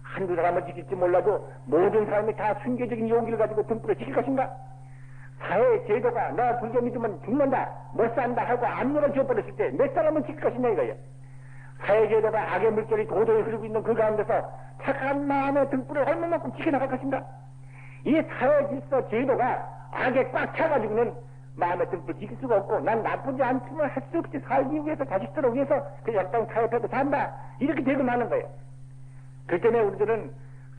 한두 사람을 지킬지 몰라도 모든 사람이 다 순교적인 용기를 가지고 등불을 지킬 것인가? 사회의 제도가 너 불교 믿으면 죽는다, 못 산다 하고 압력을 줘버렸을 때 몇 사람은 지킬 것이냐 이거예요. 사회 제도가 악의 물결이 도도히 흐르고 있는 그 가운데서 착한 마음의 등불을 얼마만큼 지켜나갈 것인가? 이 사회 질서 제도가 악에 꽉 차가지고는 마음의 등불 지킬 수가 없고, 난 나쁘지 않지만 할 수 없이 살기 위해서 자식들을 위해서 그 약간 타협해도 산다, 이렇게 되고 마는 거예요. 그렇기 때문에 우리들은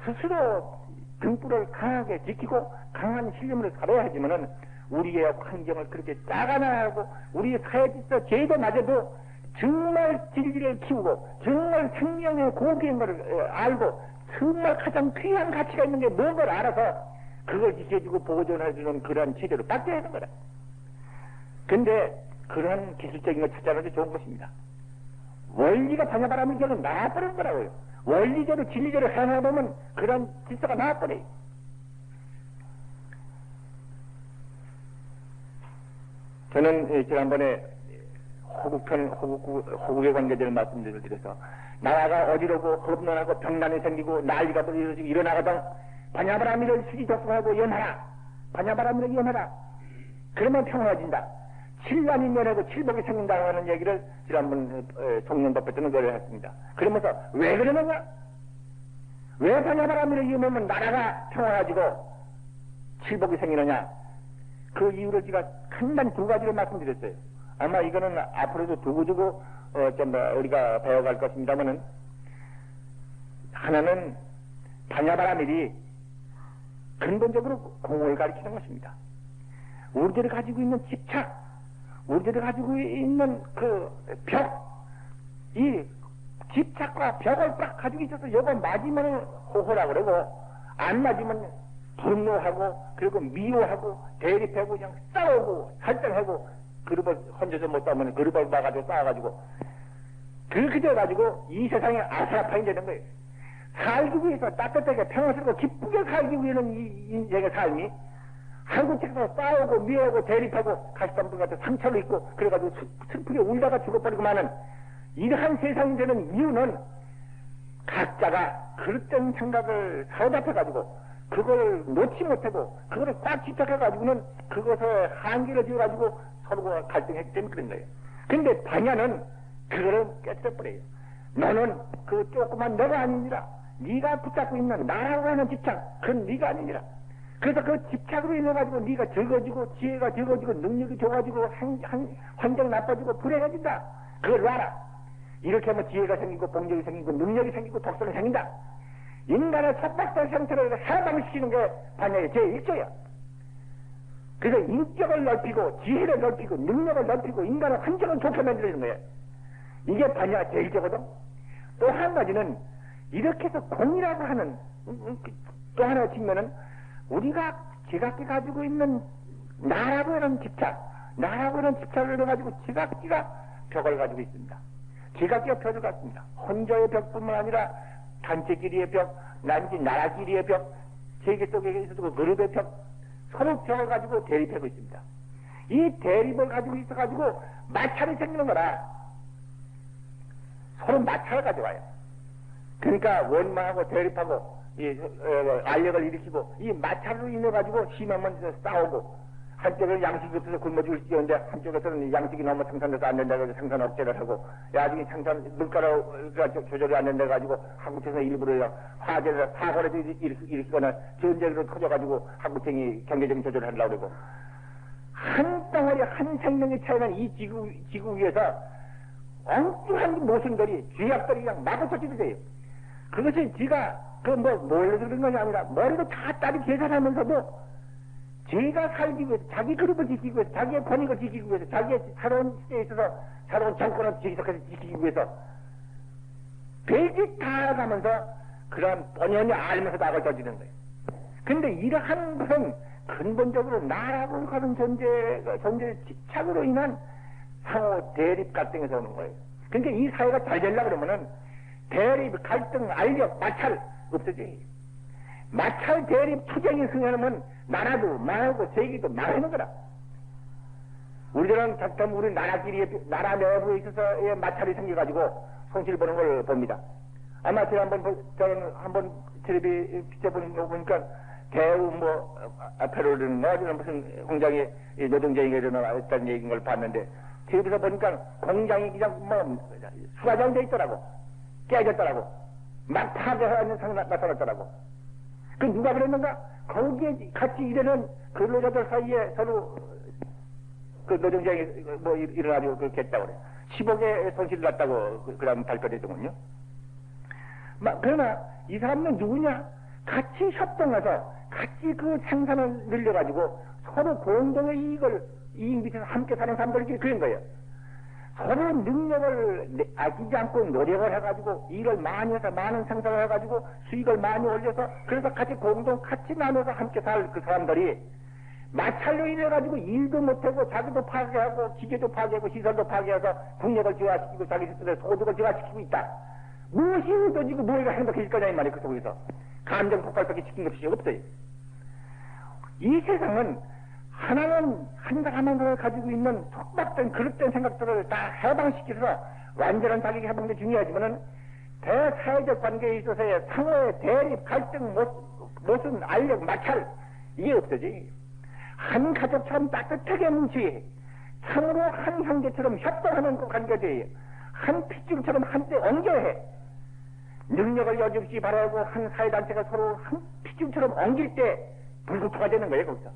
스스로 등불을 강하게 지키고 강한 신념으로 살아야 하지만은 우리의 환경을 그렇게 짜가나하고 우리 사회질서 제도마저도 정말 진리를 키우고 정말 생명의 고귀인 것을 알고 정말 가장 귀한 가치가 있는 게 뭔 걸 알아서 그걸 지켜주고 보존해주는 그러한 체제로 바뀌어야 하는 거다. 근데 그런 기술적인 걸 찾아내도 좋은 것입니다. 원리가 반야바라밀 결은 나와버리는 거라고요. 원리대로 진리대로 해나가보면 그런 질서가 나와버려요. 저는 지난번에 호국의 관계자를 말씀을 드려서 나라가 어지럽고 험난하고 병난이 생기고 난리가 벌어지고 일어나가던 반야바라밀을 수지독성하고 염하라. 반야바라밀을 염하라. 그러면 평화해진다. 7난이 면하고 칠복이 생긴다고 하는 얘기를 지난번 종년법회 때는 그걸 했습니다. 그러면서 왜 그러느냐? 왜 반야바라밀을 염하면 나라가 평화해지고 칠복이 생기느냐? 그 이유를 제가 간단히 2가지로 말씀드렸어요. 아마 이거는 앞으로도 두고두고 우리가 배워갈 것입니다만은, 하나는 반야바라밀이 근본적으로 공을 가리키는 것입니다. 우리들이 가지고 있는 집착, 우리들이 가지고 있는 그 벽, 이 집착과 벽을 딱 가지고 있어서 이거 맞으면 호호라고 그러고 안 맞으면 분노하고 그리고 미워하고 대립하고 그냥 싸우고 설정하고 그룹을 혼자서 못 싸우면 그룹을 막아가지고 싸워가지고 그렇게 돼가지고 이 세상에 아사라파이 되는 거예요. 살기 위해서 따뜻하게 평화스럽고 기쁘게 살기 위해서는 이 인생의 삶이 한국 책에서 싸우고 미워하고 대립하고 가시덤불 같은 상처를 입고 그래가지고 슬프게 울다가 죽어버리고만은 이러한 세상이 되는 이유는 각자가 그릇된 생각을 사로잡혀가지고 그걸 놓지 못하고 그거를 꽉 집착해가지고는 그것에 한계를 지어가지고 서로가 갈등했기 때문에 그런 거예요. 근데 반야는 그거를 깨뜨려버려요. 너는 그 조그만 너가 아니니라. 네가 붙잡고 있는 나라고 하는 집착 그건 네가 아니니라. 그래서 그 집착으로 인해가지고 네가 적어지고 지혜가 적어지고 능력이 좋아지고 환경 나빠지고 불행해진다. 그걸 놔라. 이렇게 하면 지혜가 생기고 복력이 생기고 능력이 생기고 독성이 생긴다. 인간의 척박한 상태를 해방시키는 게 반야의 제1조야. 그래서 인격을 넓히고 지혜를 넓히고 능력을 넓히고 인간의 환경을 좋게 만들어주는 거예요. 이게 반야 제1조거든. 또 한 가지는 이렇게 해서 공이라고 하는 또 하나의 측면은 우리가 지각기 가지고 있는 나라고 하는 집착, 나라고 하는 집착을 가지고 지각기가 벽을 가지고 있습니다. 지각기가 벽을 갖습니다. 혼자의 벽뿐만 아니라 단체끼리의 벽, 난지 나라끼리의 벽, 세계 속에 있어도 그룹의 벽, 서로 벽을 가지고 대립하고 있습니다. 이 대립을 가지고 있어가지고 마찰이 생기는 거라 서로 마찰을 가져와요. 그러니까 원망하고 대립하고 알력을 일으키고 이 마찰로 인해 가지고 심하면 싸우고 한쪽은 양식이 없어서 굶어 죽을지언데 한쪽에서는 양식이 너무 생산돼서 안 된다고 해서 생산 억제를 하고 나중에 생산 물가가 조절이 안 된다 가지고 한국에서 일부러 화재를 사고를 일으키거나 전쟁으로 터져가지고 한국행이 경제적인 조절을 하려고 그러고 한 덩어리 한 생명의 차이는 이 지구 위에서 엉뚱한 모순들이 죄악들이 그냥 마구 터지게 돼요. 그것이 지가 뭘로 그런 것이 아니라 머리로 다 따리 계산하면서도 제가 살기 위해서 자기 그룹을 지키기 위해서 자기의 권익을 지키기 위해서 자기의 새로운 시대에 있어서 새로운 정권을 지속해서 지키기 위해서 별짓 다 가면서 그런 본연이 알면서도 악을 저지르는 거예요. 근데 이러한 것은 근본적으로 나라고 하는 존재의 집착으로 인한 상호 대립 갈등에서 오는 거예요. 그러니까 이 사회가 잘 되려고 그러면은 대립, 갈등, 알력, 마찰 없어져요. 마찰, 대립, 투쟁이 승하면 나라도 망하고 세계도 망하는 거라. 우리들은 작정 우리 나라 내부에 있어서의 마찰이 생겨가지고 손실 보는 걸 봅니다. 아마 제가 한번 텔레비 비춰보니까 대우 앞에로는 무슨 공장에 노동자에게 일어났다는 얘기인 걸 봤는데 텔레비에서 보니까 공장이 그냥 수화장돼 있더라고. 깨졌더라고. 막 파괴하는 상황이 나타났더라고. 그 누가 그랬는가? 거기에 같이 일하는 근로자들 사이에 서로 그 노동장이 일어나지고 그렇게 했다고 그래. 10억의 손실을 났다고 그다음 발표됐더군요. 그러나 이 사람은 누구냐? 같이 협동해서 같이 그 생산을 늘려가지고 서로 공동의 이익 밑에서 함께 사는 사람들끼리 그런 거예요. 서로 능력을 아끼지 않고 노력을 해가지고 일을 많이 해서 많은 생산을 해가지고 수익을 많이 올려서 그래서 같이 나눠서 함께 살 그 사람들이 마찰로 인해가지고 일도 못하고 자기도 파괴하고 기계도 파괴하고 시설도 파괴해서 국력을 저하시키고 자기 스스로의 소득을 저하시키고 있다. 무엇이 의도지고 무엇이 행복해질 거냐 이 말이에요. 그 속에서 감정 폭발밖에 시킨 것이 없어요. 이 세상은 하나는 한 사람을 가지고 있는 촉박된 그릇된 생각들을 다 해방시켜서 완전한 자격이 해방도 중요하지만은 대사회적 관계에 있어서의 상호의 대립, 갈등, 모순, 알력, 마찰 이게 없어지. 한 가족처럼 따뜻하게 뭉치 참으로 한 형제처럼 협동하는 그 관계돼요. 한 핏줄처럼 한때 엉겨야 해. 능력을 여지없이 바라고 한 사회단체가 서로 한 핏줄처럼 엉길 때 불구토가 되는 거예요. 거기서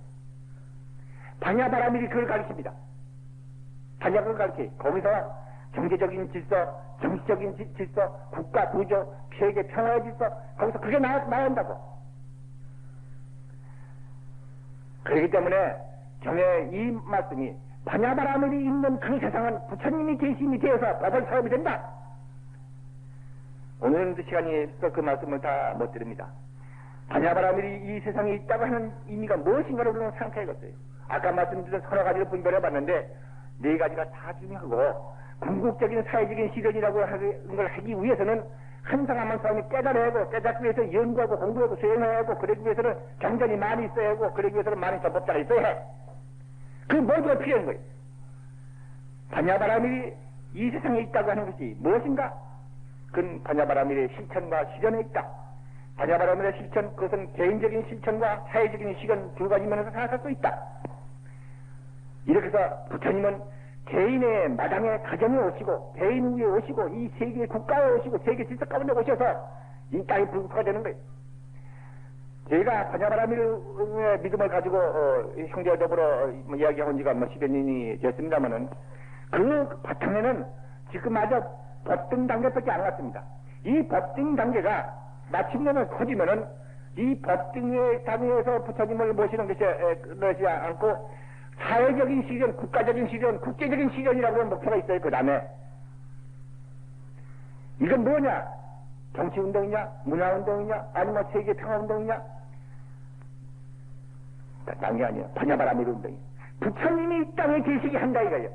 반야바라밀이 그걸 가르칩니다. 반야가 그걸 가르쳐요. 거기서 경제적인 질서, 정치적인 질서, 국가 구조, 세계 평화의 질서 거기서 그게 나온다고. 그렇기 때문에 전에 이 말씀이 반야바라밀이 있는 그 세상은 부처님이 계심이 되어서 법을 사업이 된다. 오늘은 시간이 있어 그 말씀을 다 못 드립니다. 반야바라밀이 이 세상에 있다고 하는 의미가 무엇인가를 우리는 생각해야겠어요. 아까 말씀드린 서너 가지를 분별해 봤는데 네 가지가 다 중요하고 궁극적인 사회적인 실현이라고 하는 걸 하기 위해서는 한 사람 한 사람이 깨닫기 위해서 연구하고 공부하고 수행해야 하고 그러기 위해서는 경전이 많이 있어야 하고 그러기 위해서는 많은 전법자가 있어야 해. 그 모두가 필요한 거예요. 반야바라밀이 이 세상에 있다고 하는 것이 무엇인가? 그건 반야바라밀의 실천과 실현에 있다. 반야바라밀의 실천, 그것은 개인적인 실천과 사회적인 실현 두 가지 면에서 생각할 수 있다. 이렇게 해서 부처님은 개인의 마당에 가정에 오시고 개인 위에 오시고 이 세계 국가에 오시고 세계 질서 가운데 오셔서 이 땅이 불국토가 되는 거예요. 제가 반야바라밀의 믿음을 가지고 형제와 더불어 이야기한 지가 10여 년이 됐습니다마는 그 바탕에는 지금 아주 법등 단계밖에 안 왔습니다. 이 법등 단계가 마침내는 커지면은 이 법등의 단위에서 부처님을 모시는 것이 않고 사회적인 실현, 국가적인 실현, 국제적인 실현이라고 하는 목표가 있어요. 그 다음에 이건 뭐냐? 정치운동이냐? 문화운동이냐? 아니면 세계평화운동이냐? 딴 게 아니에요. 반야바라밀 운동이. 부처님이 이 땅에 계시게 한다 이거예요.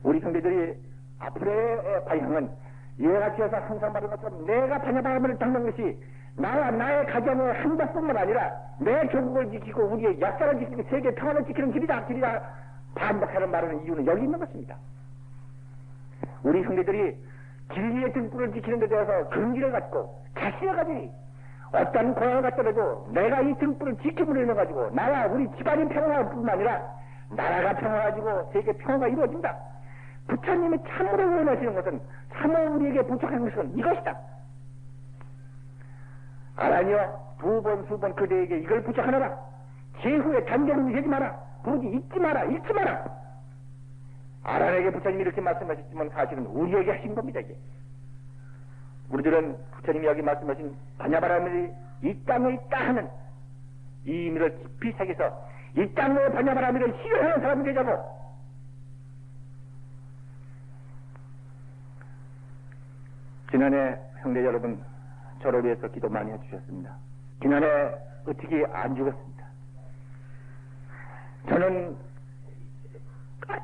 우리 형제들이 앞으로의 방향은 이와 같이 해서 항상 말한 것처럼 내가 반야바라밀을 닦는 것이 나와 나의 가정의 행복뿐만 아니라 내 조국을 지키고 우리의 역사를 지키고 세계 평화를 지키는 길이다 반복하는 말하는 이유는 여기 있는 것입니다. 우리 형제들이 진리의 등불을 지키는 데 대해서 근기를 갖고 자신을 가지니 어떤 고향을 갖더라도 내가 이 등불을 지킴으로 인해 가지고 나와 우리 집안이 평화뿐만 아니라 나라가 평화 가지고 세계 평화가 이루어진다. 부처님이 참으로 원하시는 것은 참으로 우리에게 부족한 것은 이것이다. 알아니요? 두 번, 수 번 그대에게 이걸 부탁하노라. 제후에 단정을 하지 마라. 부디 잊지 마라. 잊지 마라. 아란에게 부처님이 이렇게 말씀하셨지만 사실은 우리에게 하신 겁니다. 이게. 우리들은 부처님이 여기 말씀하신 반야바라밀이 이 땅에 있다 하는 이 의미를 깊이 새겨서 이 땅에 반야바라밀을 실현하는 사람이 되자고. 지난해 형제 여러분 저를 위해서 기도 많이 해주셨습니다. 지난해 어떻게 안 죽었습니다. 저는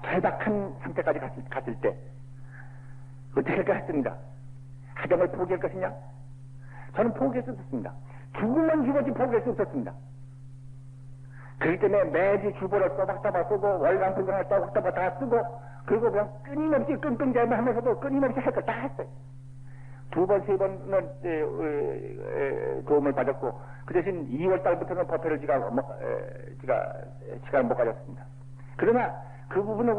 절박한 상태까지 갔을 때 어떻게 할까 했습니다. 하정을 포기할 것이냐? 저는 포기할 수 없었습니다. 죽으면 죽었지 포기할 수 없었습니다. 그렇기 때문에 매주 주보를 또박또박 쓰고 월간평경을 또박또박 다 쓰고 그리고 그냥 끊임없이 끙끙대며 하면서도 끊임없이 할 걸 다 했어요. 두 번, 세 번은 도움을 받았고 그 대신 2월 달부터는 법회를 제가 시간을 못 가졌습니다. 그러나 그 부분은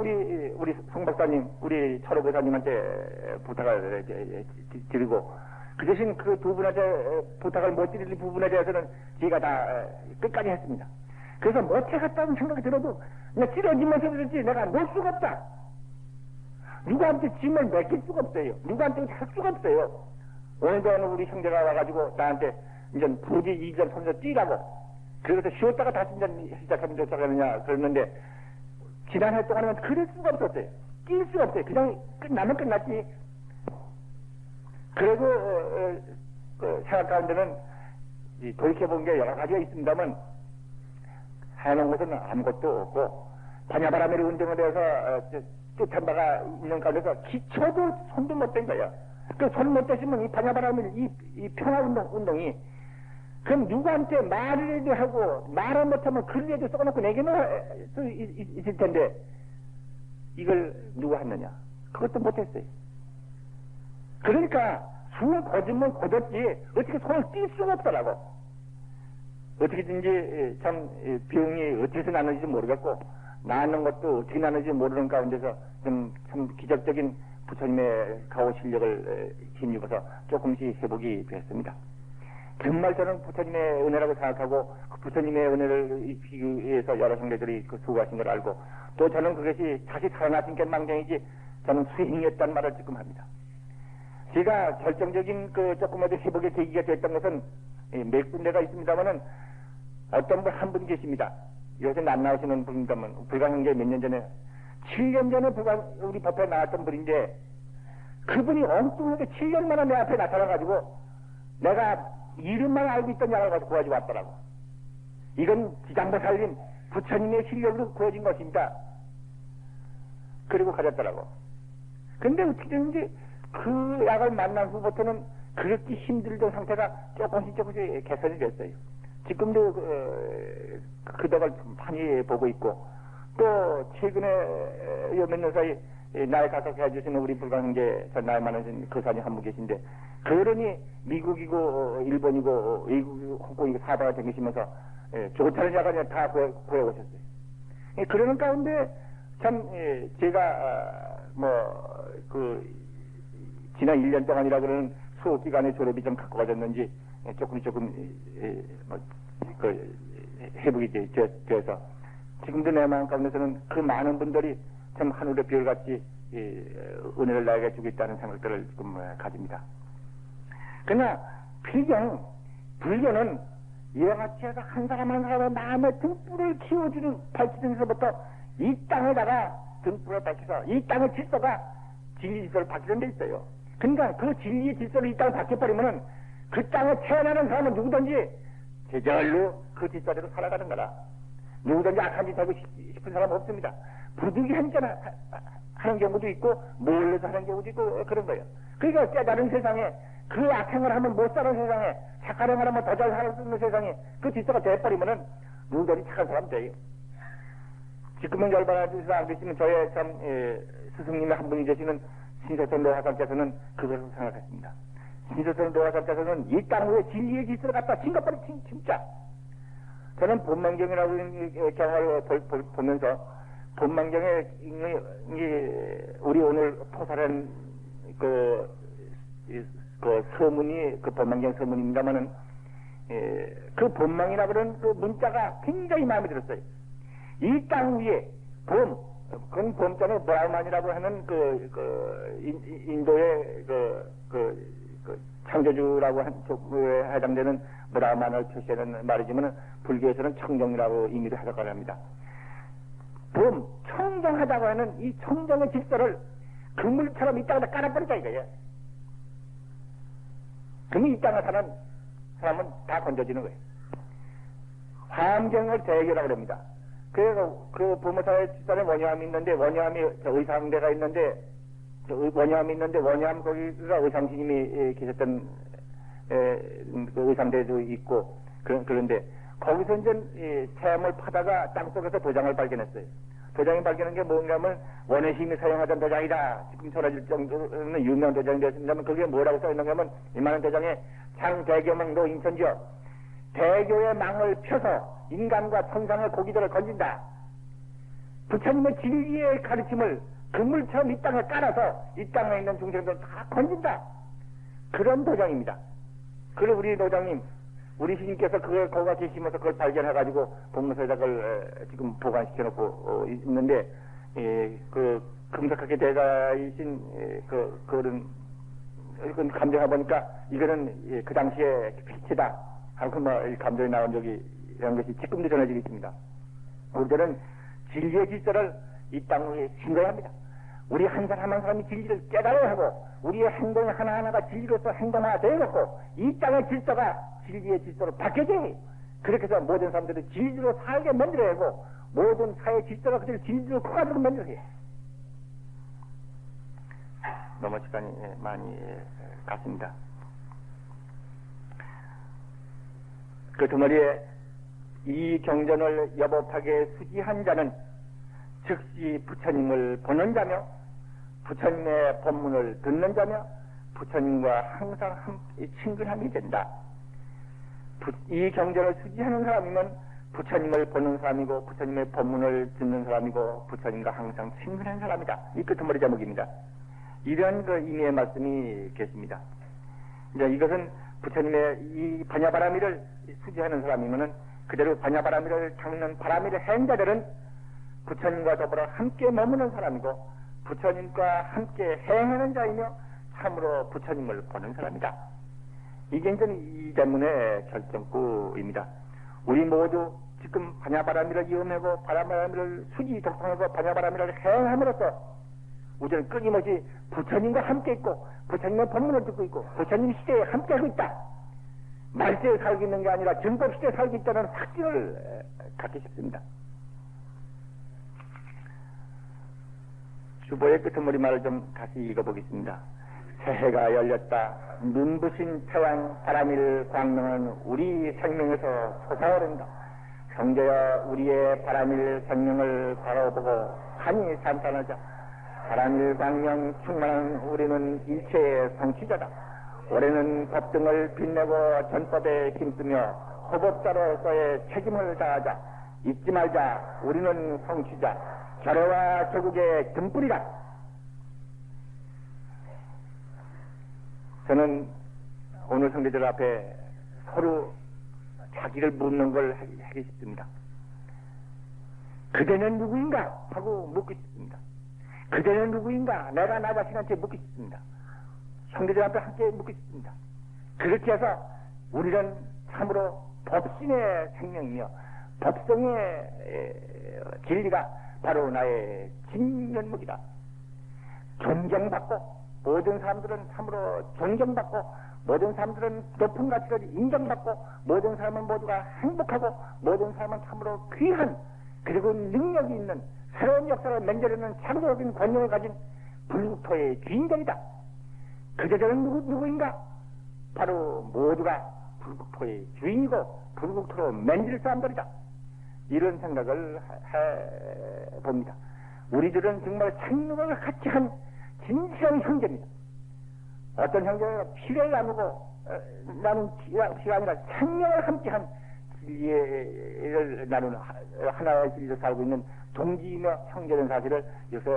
우리 송 박사님, 우리 철호 교사님한테 부탁을 드리고 그 대신 그 두 분한테 부탁을 못 드릴 부분에 대해서는 제가 다 끝까지 했습니다. 그래서 못해갔다는 생각이 들어도 그냥 찌러지면서 그렇지 내가 놓을 수가 없다. 누구한테 짐을 맡길 수가 없어요. 누구한테 할 수가 없어요. 오늘도 우리 형제가 와가지고 나한테 이제 부디 이전 손자 뛰라고. 그래서 쉬었다가 다시 이제 시작하면 어떡하느냐 그랬는데 지난해 동안은 그럴 수가 없었어요. 뛸 수가 없어요. 그냥 나는 끝났지. 그리고 생각 가운데는 돌이켜본 게 여러 가지가 있습니다만 해놓은 것은 아무것도 없고 반야바라밀 운동에 대해서 뜻한 바가 있는 가운데서 기초도 손도 못 댄 거야. 그 손 못 대시면 이 반야바라밀 이 평화운동이 그럼 누구한테 말을 해도 하고 말을 못하면 글에도 써놓고 내게는 수 있을 텐데 이걸 누가 했느냐? 그것도 못했어요. 그러니까 숨을 거두면 거뒀지 어떻게 손을 뗄 수가 없더라고. 어떻게든지 참 병이 어떻게 났는지 모르겠고 나는 것도 어떻게 나는지 모르는 가운데서 참 기적적인 부처님의 가오 실력을 힘입어서 조금씩 회복이 됐습니다. 정말 저는 부처님의 은혜라고 생각하고 그 부처님의 은혜를 입히기 위해서 여러 형제들이 그 수고하신 걸 알고 또 저는 그것이 다시 살아나신 게 망정이지 저는 수행이었단 말을 지금 합니다. 제가 결정적인 그 조금이라도 회복의 계기가 됐던 것은 몇 군데가 있습니다만은 어떤 분 한 분 계십니다. 요새 안 나오시는 분이다면 불광형제 몇 년 전에 7년 전에 우리 법회에 나왔던 분인데 그분이 엉뚱하게 7년 만에 내 앞에 나타나가지고 내가 이름만 알고 있던 양을 가지고 구하지고 왔더라고. 이건 지장보 살림 부처님의 실력으로 구해진 것입니다. 그리고 가졌더라고. 근데 어떻게 됐는지 그 약을 만난 후부터는 그렇게 힘들던 상태가 조금씩 개선이 됐어요. 지금도 그 덕을 많이 보고 있고 또 최근에 몇 년 사이 나에 가서 해주시는 우리 불광형제 전 나이 많으신 그 사님 한 분 계신데 그러니 미국이고 일본이고 외국이고 홍콩이고 사다가 다니시면서 좋다는 약을 다 구해오셨어요. 그러는 가운데 참 제가 지난 1년 동안이라 그러는 수업 기간에 졸업이 좀 갖고 가졌는지 조금 회복이 되어서 지금도 내 마음 가운데서는 그 많은 분들이 참 하늘의 별같이 은혜를 나에게 주고 있다는 생각들을 지금 가집니다. 그러나 불교는 이와 같이 해서 한 사람 한 사람의 마음의 등불을 키워주는 밝히는 데서부터 이 땅에다가 등불을 밝혀서 이 땅의 질서가 진리 질서를 밝히는 데 있어요. 그러니까 그 진리의 질서를 이 땅에 밝혀버리면은 그 땅에 태어나는 사람은 누구든지 제절로 그 질서대로 살아가는 거라. 누구든지 악한 짓 하고 싶은 사람은 없습니다. 부득이한 짓 하는 경우도 있고 몰라서 하는 경우도 있고 그런 거예요. 그러니까 깨달은 세상에 그 악행을 하면 못 사는 세상에 착한 행을 하면 더 잘 살아있는 세상에 그 질서가 돼버리면은 누구든지 착한 사람 돼요. 지금은 열반하셔서 안 계시는 저의 참 스승님의 한 분이 되시는 신서선 노화상께서는 그것을 생각했습니다. 신서선 노화상께서는 이 땅 위에 진리의 질서를 갖다 칭겁버리 진짜. 저는 본만경이라고 경을 보면서 본만경에 우리 오늘 포살한 그 서문이 그 본만경 서문입니다만은 그 본망이라 그러는 그 문자가 굉장히 마음에 들었어요. 이 땅 위에 그건 봄자는 브라흐만이라고 하는 인도의 창조주라고 해당되는 브라흐만을 표시하는 말이지만 불교에서는 청정이라고 의미를 해석을 합니다. 청정하다고 하는 이 청정의 질서를 그물처럼 이 땅에다 깔아버리자 이거예요. 그러면 이 땅에 사는 사람은 다 건져지는 거예요. 환경을 대결하고 그럽니다. 그래서 그 부모사의 집단에 원효함이 있는데 원효함이 의상대가 있는데 원효함이 있는데 원효함 거기가 의상스님이 계셨던 그 의상대도 있고 그런데 거기서 이제 샘을 파다가 땅속에서 도장을 발견했어요. 도장이 발견한 게 뭔가 하면 원효심이 사용하던 도장이다. 지금 전해질 정도는 유명한 도장이 되었습니다만 그게 뭐라고 써있는가 하면 이만한 도장에 장대교망도 인천지어 대교의 망을 펴서 인간과 천상의 고기들을 건진다. 부처님의 진리의 가르침을 그물처럼 이 땅에 깔아서 이 땅에 있는 중생들을 다 건진다. 그런 도장입니다. 그리고 우리 도장님, 우리 스님께서 그걸 거기가 계시면서 그걸 발견해가지고 본문서에다 그걸 지금 보관시켜놓고 있는데, 그 금석학계 대가이신 그런 감정해보니까 이거는 그 당시에 빛이다 하고 감정이 나온 적이 이런 것이 지금도 전해지고 있습니다. 우리들은 진리의 질서를 이 땅 위에 신고해야 합니다. 우리 한 사람 한 사람이 진리를 깨달아야 하고 우리의 행동이 하나하나가 진리로서 행동화가 되어놓고 이 땅의 질서가 진리의 질서로 바뀌어져야 해요. 그렇게 해서 모든 사람들이 진리로 살게 만들어야 하고 모든 사회 질서가 그대로 진리로 커가도록 만들어야 해요. 너무 시간이 많이 갔습니다. 그 두머리에 이 경전을 여법하게 수지한 자는 즉시 부처님을 보는 자며 부처님의 법문을 듣는 자며 부처님과 항상 함께 친근함이 된다. 이 경전을 수지하는 사람이면 부처님을 보는 사람이고 부처님의 법문을 듣는 사람이고 부처님과 항상 친근한 사람이다. 이 끝머리 제목입니다. 이런 그 의미의 말씀이 계십니다. 이제 이것은 부처님의 이 반야바라미를 수지하는 사람이면은 그대로 반야바라미를 닦는 바라미를 행자들은 부처님과 더불어 함께 머무는 사람이고 부처님과 함께 행하는 자이며 참으로 부처님을 보는 사람이다. 이게 이제 이 때문에 결정구입니다. 우리 모두 지금 반야바라밀을 이음하고 반야바라밀을 수지 독성하고 반야바라밀을 행함으로써 우리는 끊임없이 부처님과 함께 있고 부처님의 법문을 듣고 있고 부처님 시대에 함께하고 있다. 말세에 살고 있는 게 아니라 정법 시대에 살고 있다는 확신을 갖기 싶습니다. 주보의 끄트머리 말을 좀 다시 읽어보겠습니다. 새해가 열렸다. 눈부신 태양 바라밀 광명은 우리 생명에서 솟아오른다. 성제여 우리의 바라밀 생명을 바라보고 한이 산탄하자. 바라밀 광명 충만한 우리는 일체의 성취자다. 올해는 법등을 빛내고 전법에 힘쓰며 호법자로서의 책임을 다하자. 잊지 말자. 우리는 성취자. 결의와 조국의 등불이다. 저는 오늘 성대들 앞에 서로 자기를 묻는 걸 하기 싶습니다. 그대는 누구인가? 하고 묻고 싶습니다. 그대는 누구인가? 내가 나 자신한테 묻고 싶습니다. 성대들 앞에 함께 묻고 싶습니다. 그렇게 해서 우리는 참으로 법신의 생명이며 법성의 진리가 바로 나의 진면목이다. 존경받고 모든 사람들은 참으로 존경받고 모든 사람들은 높은 가치를 인정받고 모든 사람은 모두가 행복하고 모든 사람은 참으로 귀한 그리고 능력이 있는 새로운 역사를 만들어내는 창조적인 권력을 가진 불국토의 주인공이다. 그대들은 누구인가? 바로 모두가 불국토의 주인이고 불국토로 만들 사람들이다. 이런 생각을 해봅니다. 우리들은 정말 생명을 같이 한 진실한 형제입니다. 어떤 형제가 피를 나누고 나눈 피가 아니라 생명을 함께한 진리를 나누는 하나의 진리로 살고 있는 동지이며 형제된 사실을 요새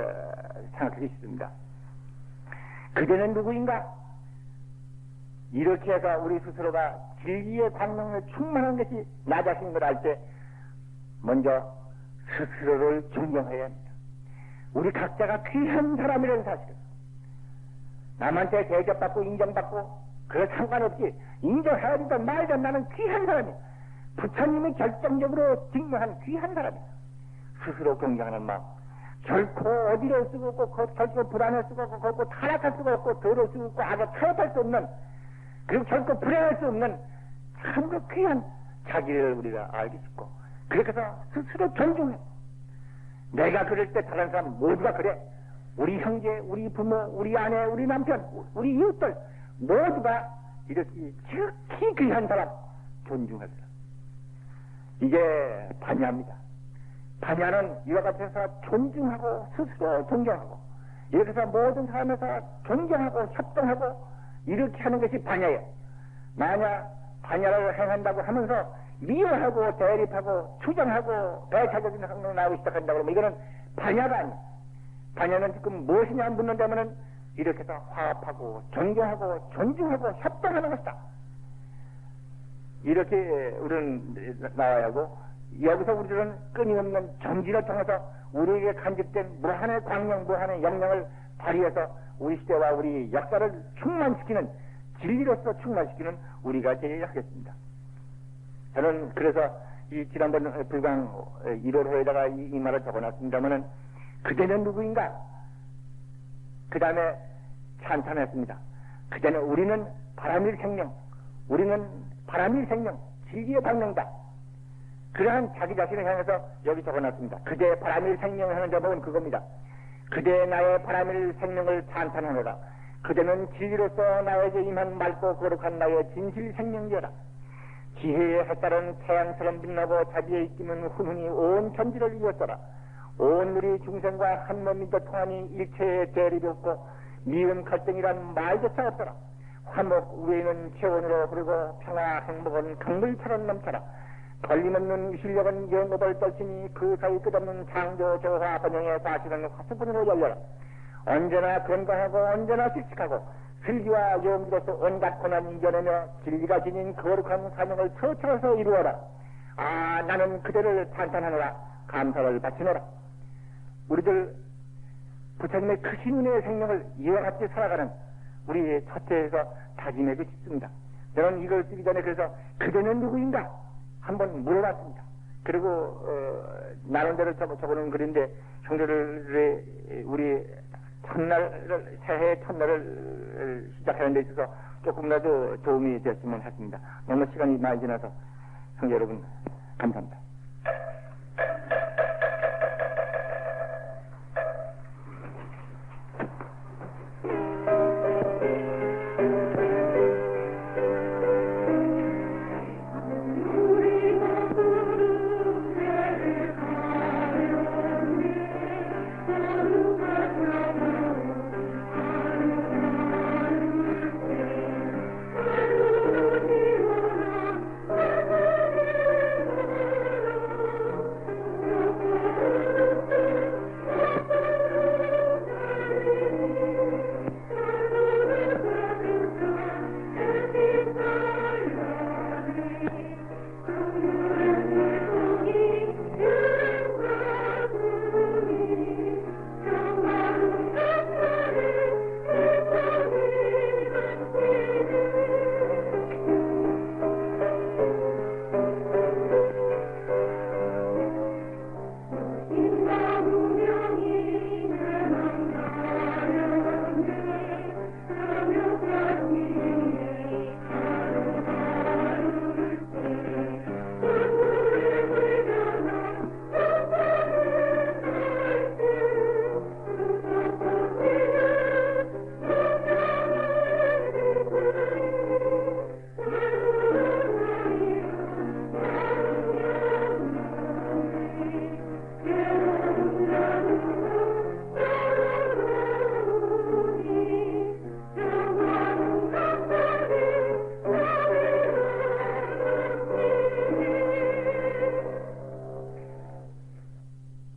생각하기 싶습니다. 그대는 누구인가? 이렇게 해서 우리 스스로가 진리의 광명에 충만한 것이 나 자신인 걸 알 때 먼저 스스로를 존경해야 합니다. 우리 각자가 귀한 사람이라는 사실을 남한테 대접받고 인정받고 그거 상관없이 인정해야 된다 말든 나는 귀한 사람이야. 부처님이 결정적으로 증명한 귀한 사람이야. 스스로 경쟁하는 마음. 결코 어디로 쓰고 없고 결코 불안할 수가 없고 결코 타락할 수가 없고 더러울 수가 없고 아주 타협할 수 없는 그리고 결코 불행할 수 없는 참으로 귀한 자기를 우리가 알기 싶고 그렇게 해서 스스로 존중해. 내가 그럴 때 다른 사람 모두가 그래. 우리 형제, 우리 부모, 우리 아내, 우리 남편, 우리 이웃들 모두가 이렇게 지극히 귀한 사람 존중할 사람. 이게 반야입니다. 반야는 이와 같아서 존중하고 스스로 존경하고 이렇게 해서 모든 사람에서 존경하고 협동하고 이렇게 하는 것이 반야예요. 만약 반야를 행한다고 하면서 미워하고 대립하고 추정하고 배타적인 행동을 나오기 시작한다고 그러면 이거는 반야가 아니에요. 반야는 지금 무엇이냐 묻는다면은 이렇게 해서 화합하고 존경하고 존중하고 협동하는 것이다. 이렇게 우리는 나와야 하고 여기서 우리들은 끊임없는 정진을 통해서 우리에게 간직된 무한의 광명 무한의 영향을 발휘해서 우리 시대와 우리 역사를 충만시키는 진리로서 충만시키는 우리가 되어야 하겠습니다. 저는 그래서 이 지난번 불광 1월호에다가 이 말을 적어놨습니다만은 그대는 누구인가? 그 다음에 찬탄했습니다. 그대는 우리는 바람일 생명, 우리는 바람일 생명, 진리의 방명다. 그러한 자기 자신을 향해서 여기 적어놨습니다. 그대의 바람일 생명을 하는 제목은 그겁니다. 그대 나의 바람일 생명을 찬탄하노라. 그대는 진리로서 나에게 임한 맑고 거룩한 나의 진실 생명이여라. 지혜의 햇살은 태양처럼 빛나고 자기의 입김은 훈훈히 온 천지를 이었더라. 온 우리 중생과 한 몸인도 통하니 일체의 대립이 없고 미운 갈등이란 말조차 없더라. 화목 위에는 체온으로 흐르고 평화 행복은 강물처럼 넘쳐라. 걸림없는 실력은 영업을 떨치니 그 사이 끝없는 창조 조화 번영의 과실은 화수분으로 열려라. 언제나 건강하고 언제나 씩씩하고 슬기와 용기로서 온갖 고난 이겨내며 진리가 지닌 거룩한 사명을 처처해서 이루어라. 아, 나는 그대를 찬탄하노라. 감사를 바치노라. 우리들 부처님의 크신 은혜의 생명을 이와 같이 살아가는 우리 첫째에서 다짐하고 싶습니다. 저는 이걸 쓰기 전에 그래서 그대는 누구인가 한번 물어봤습니다. 그리고 나름대로 적어놓은 글인데 형제들의 우리 첫날 새해 첫날을 시작하는 데 있어서 조금이라도 도움이 되었으면 했습니다. 너무 시간이 많이 지나서 형제 여러분 감사합니다.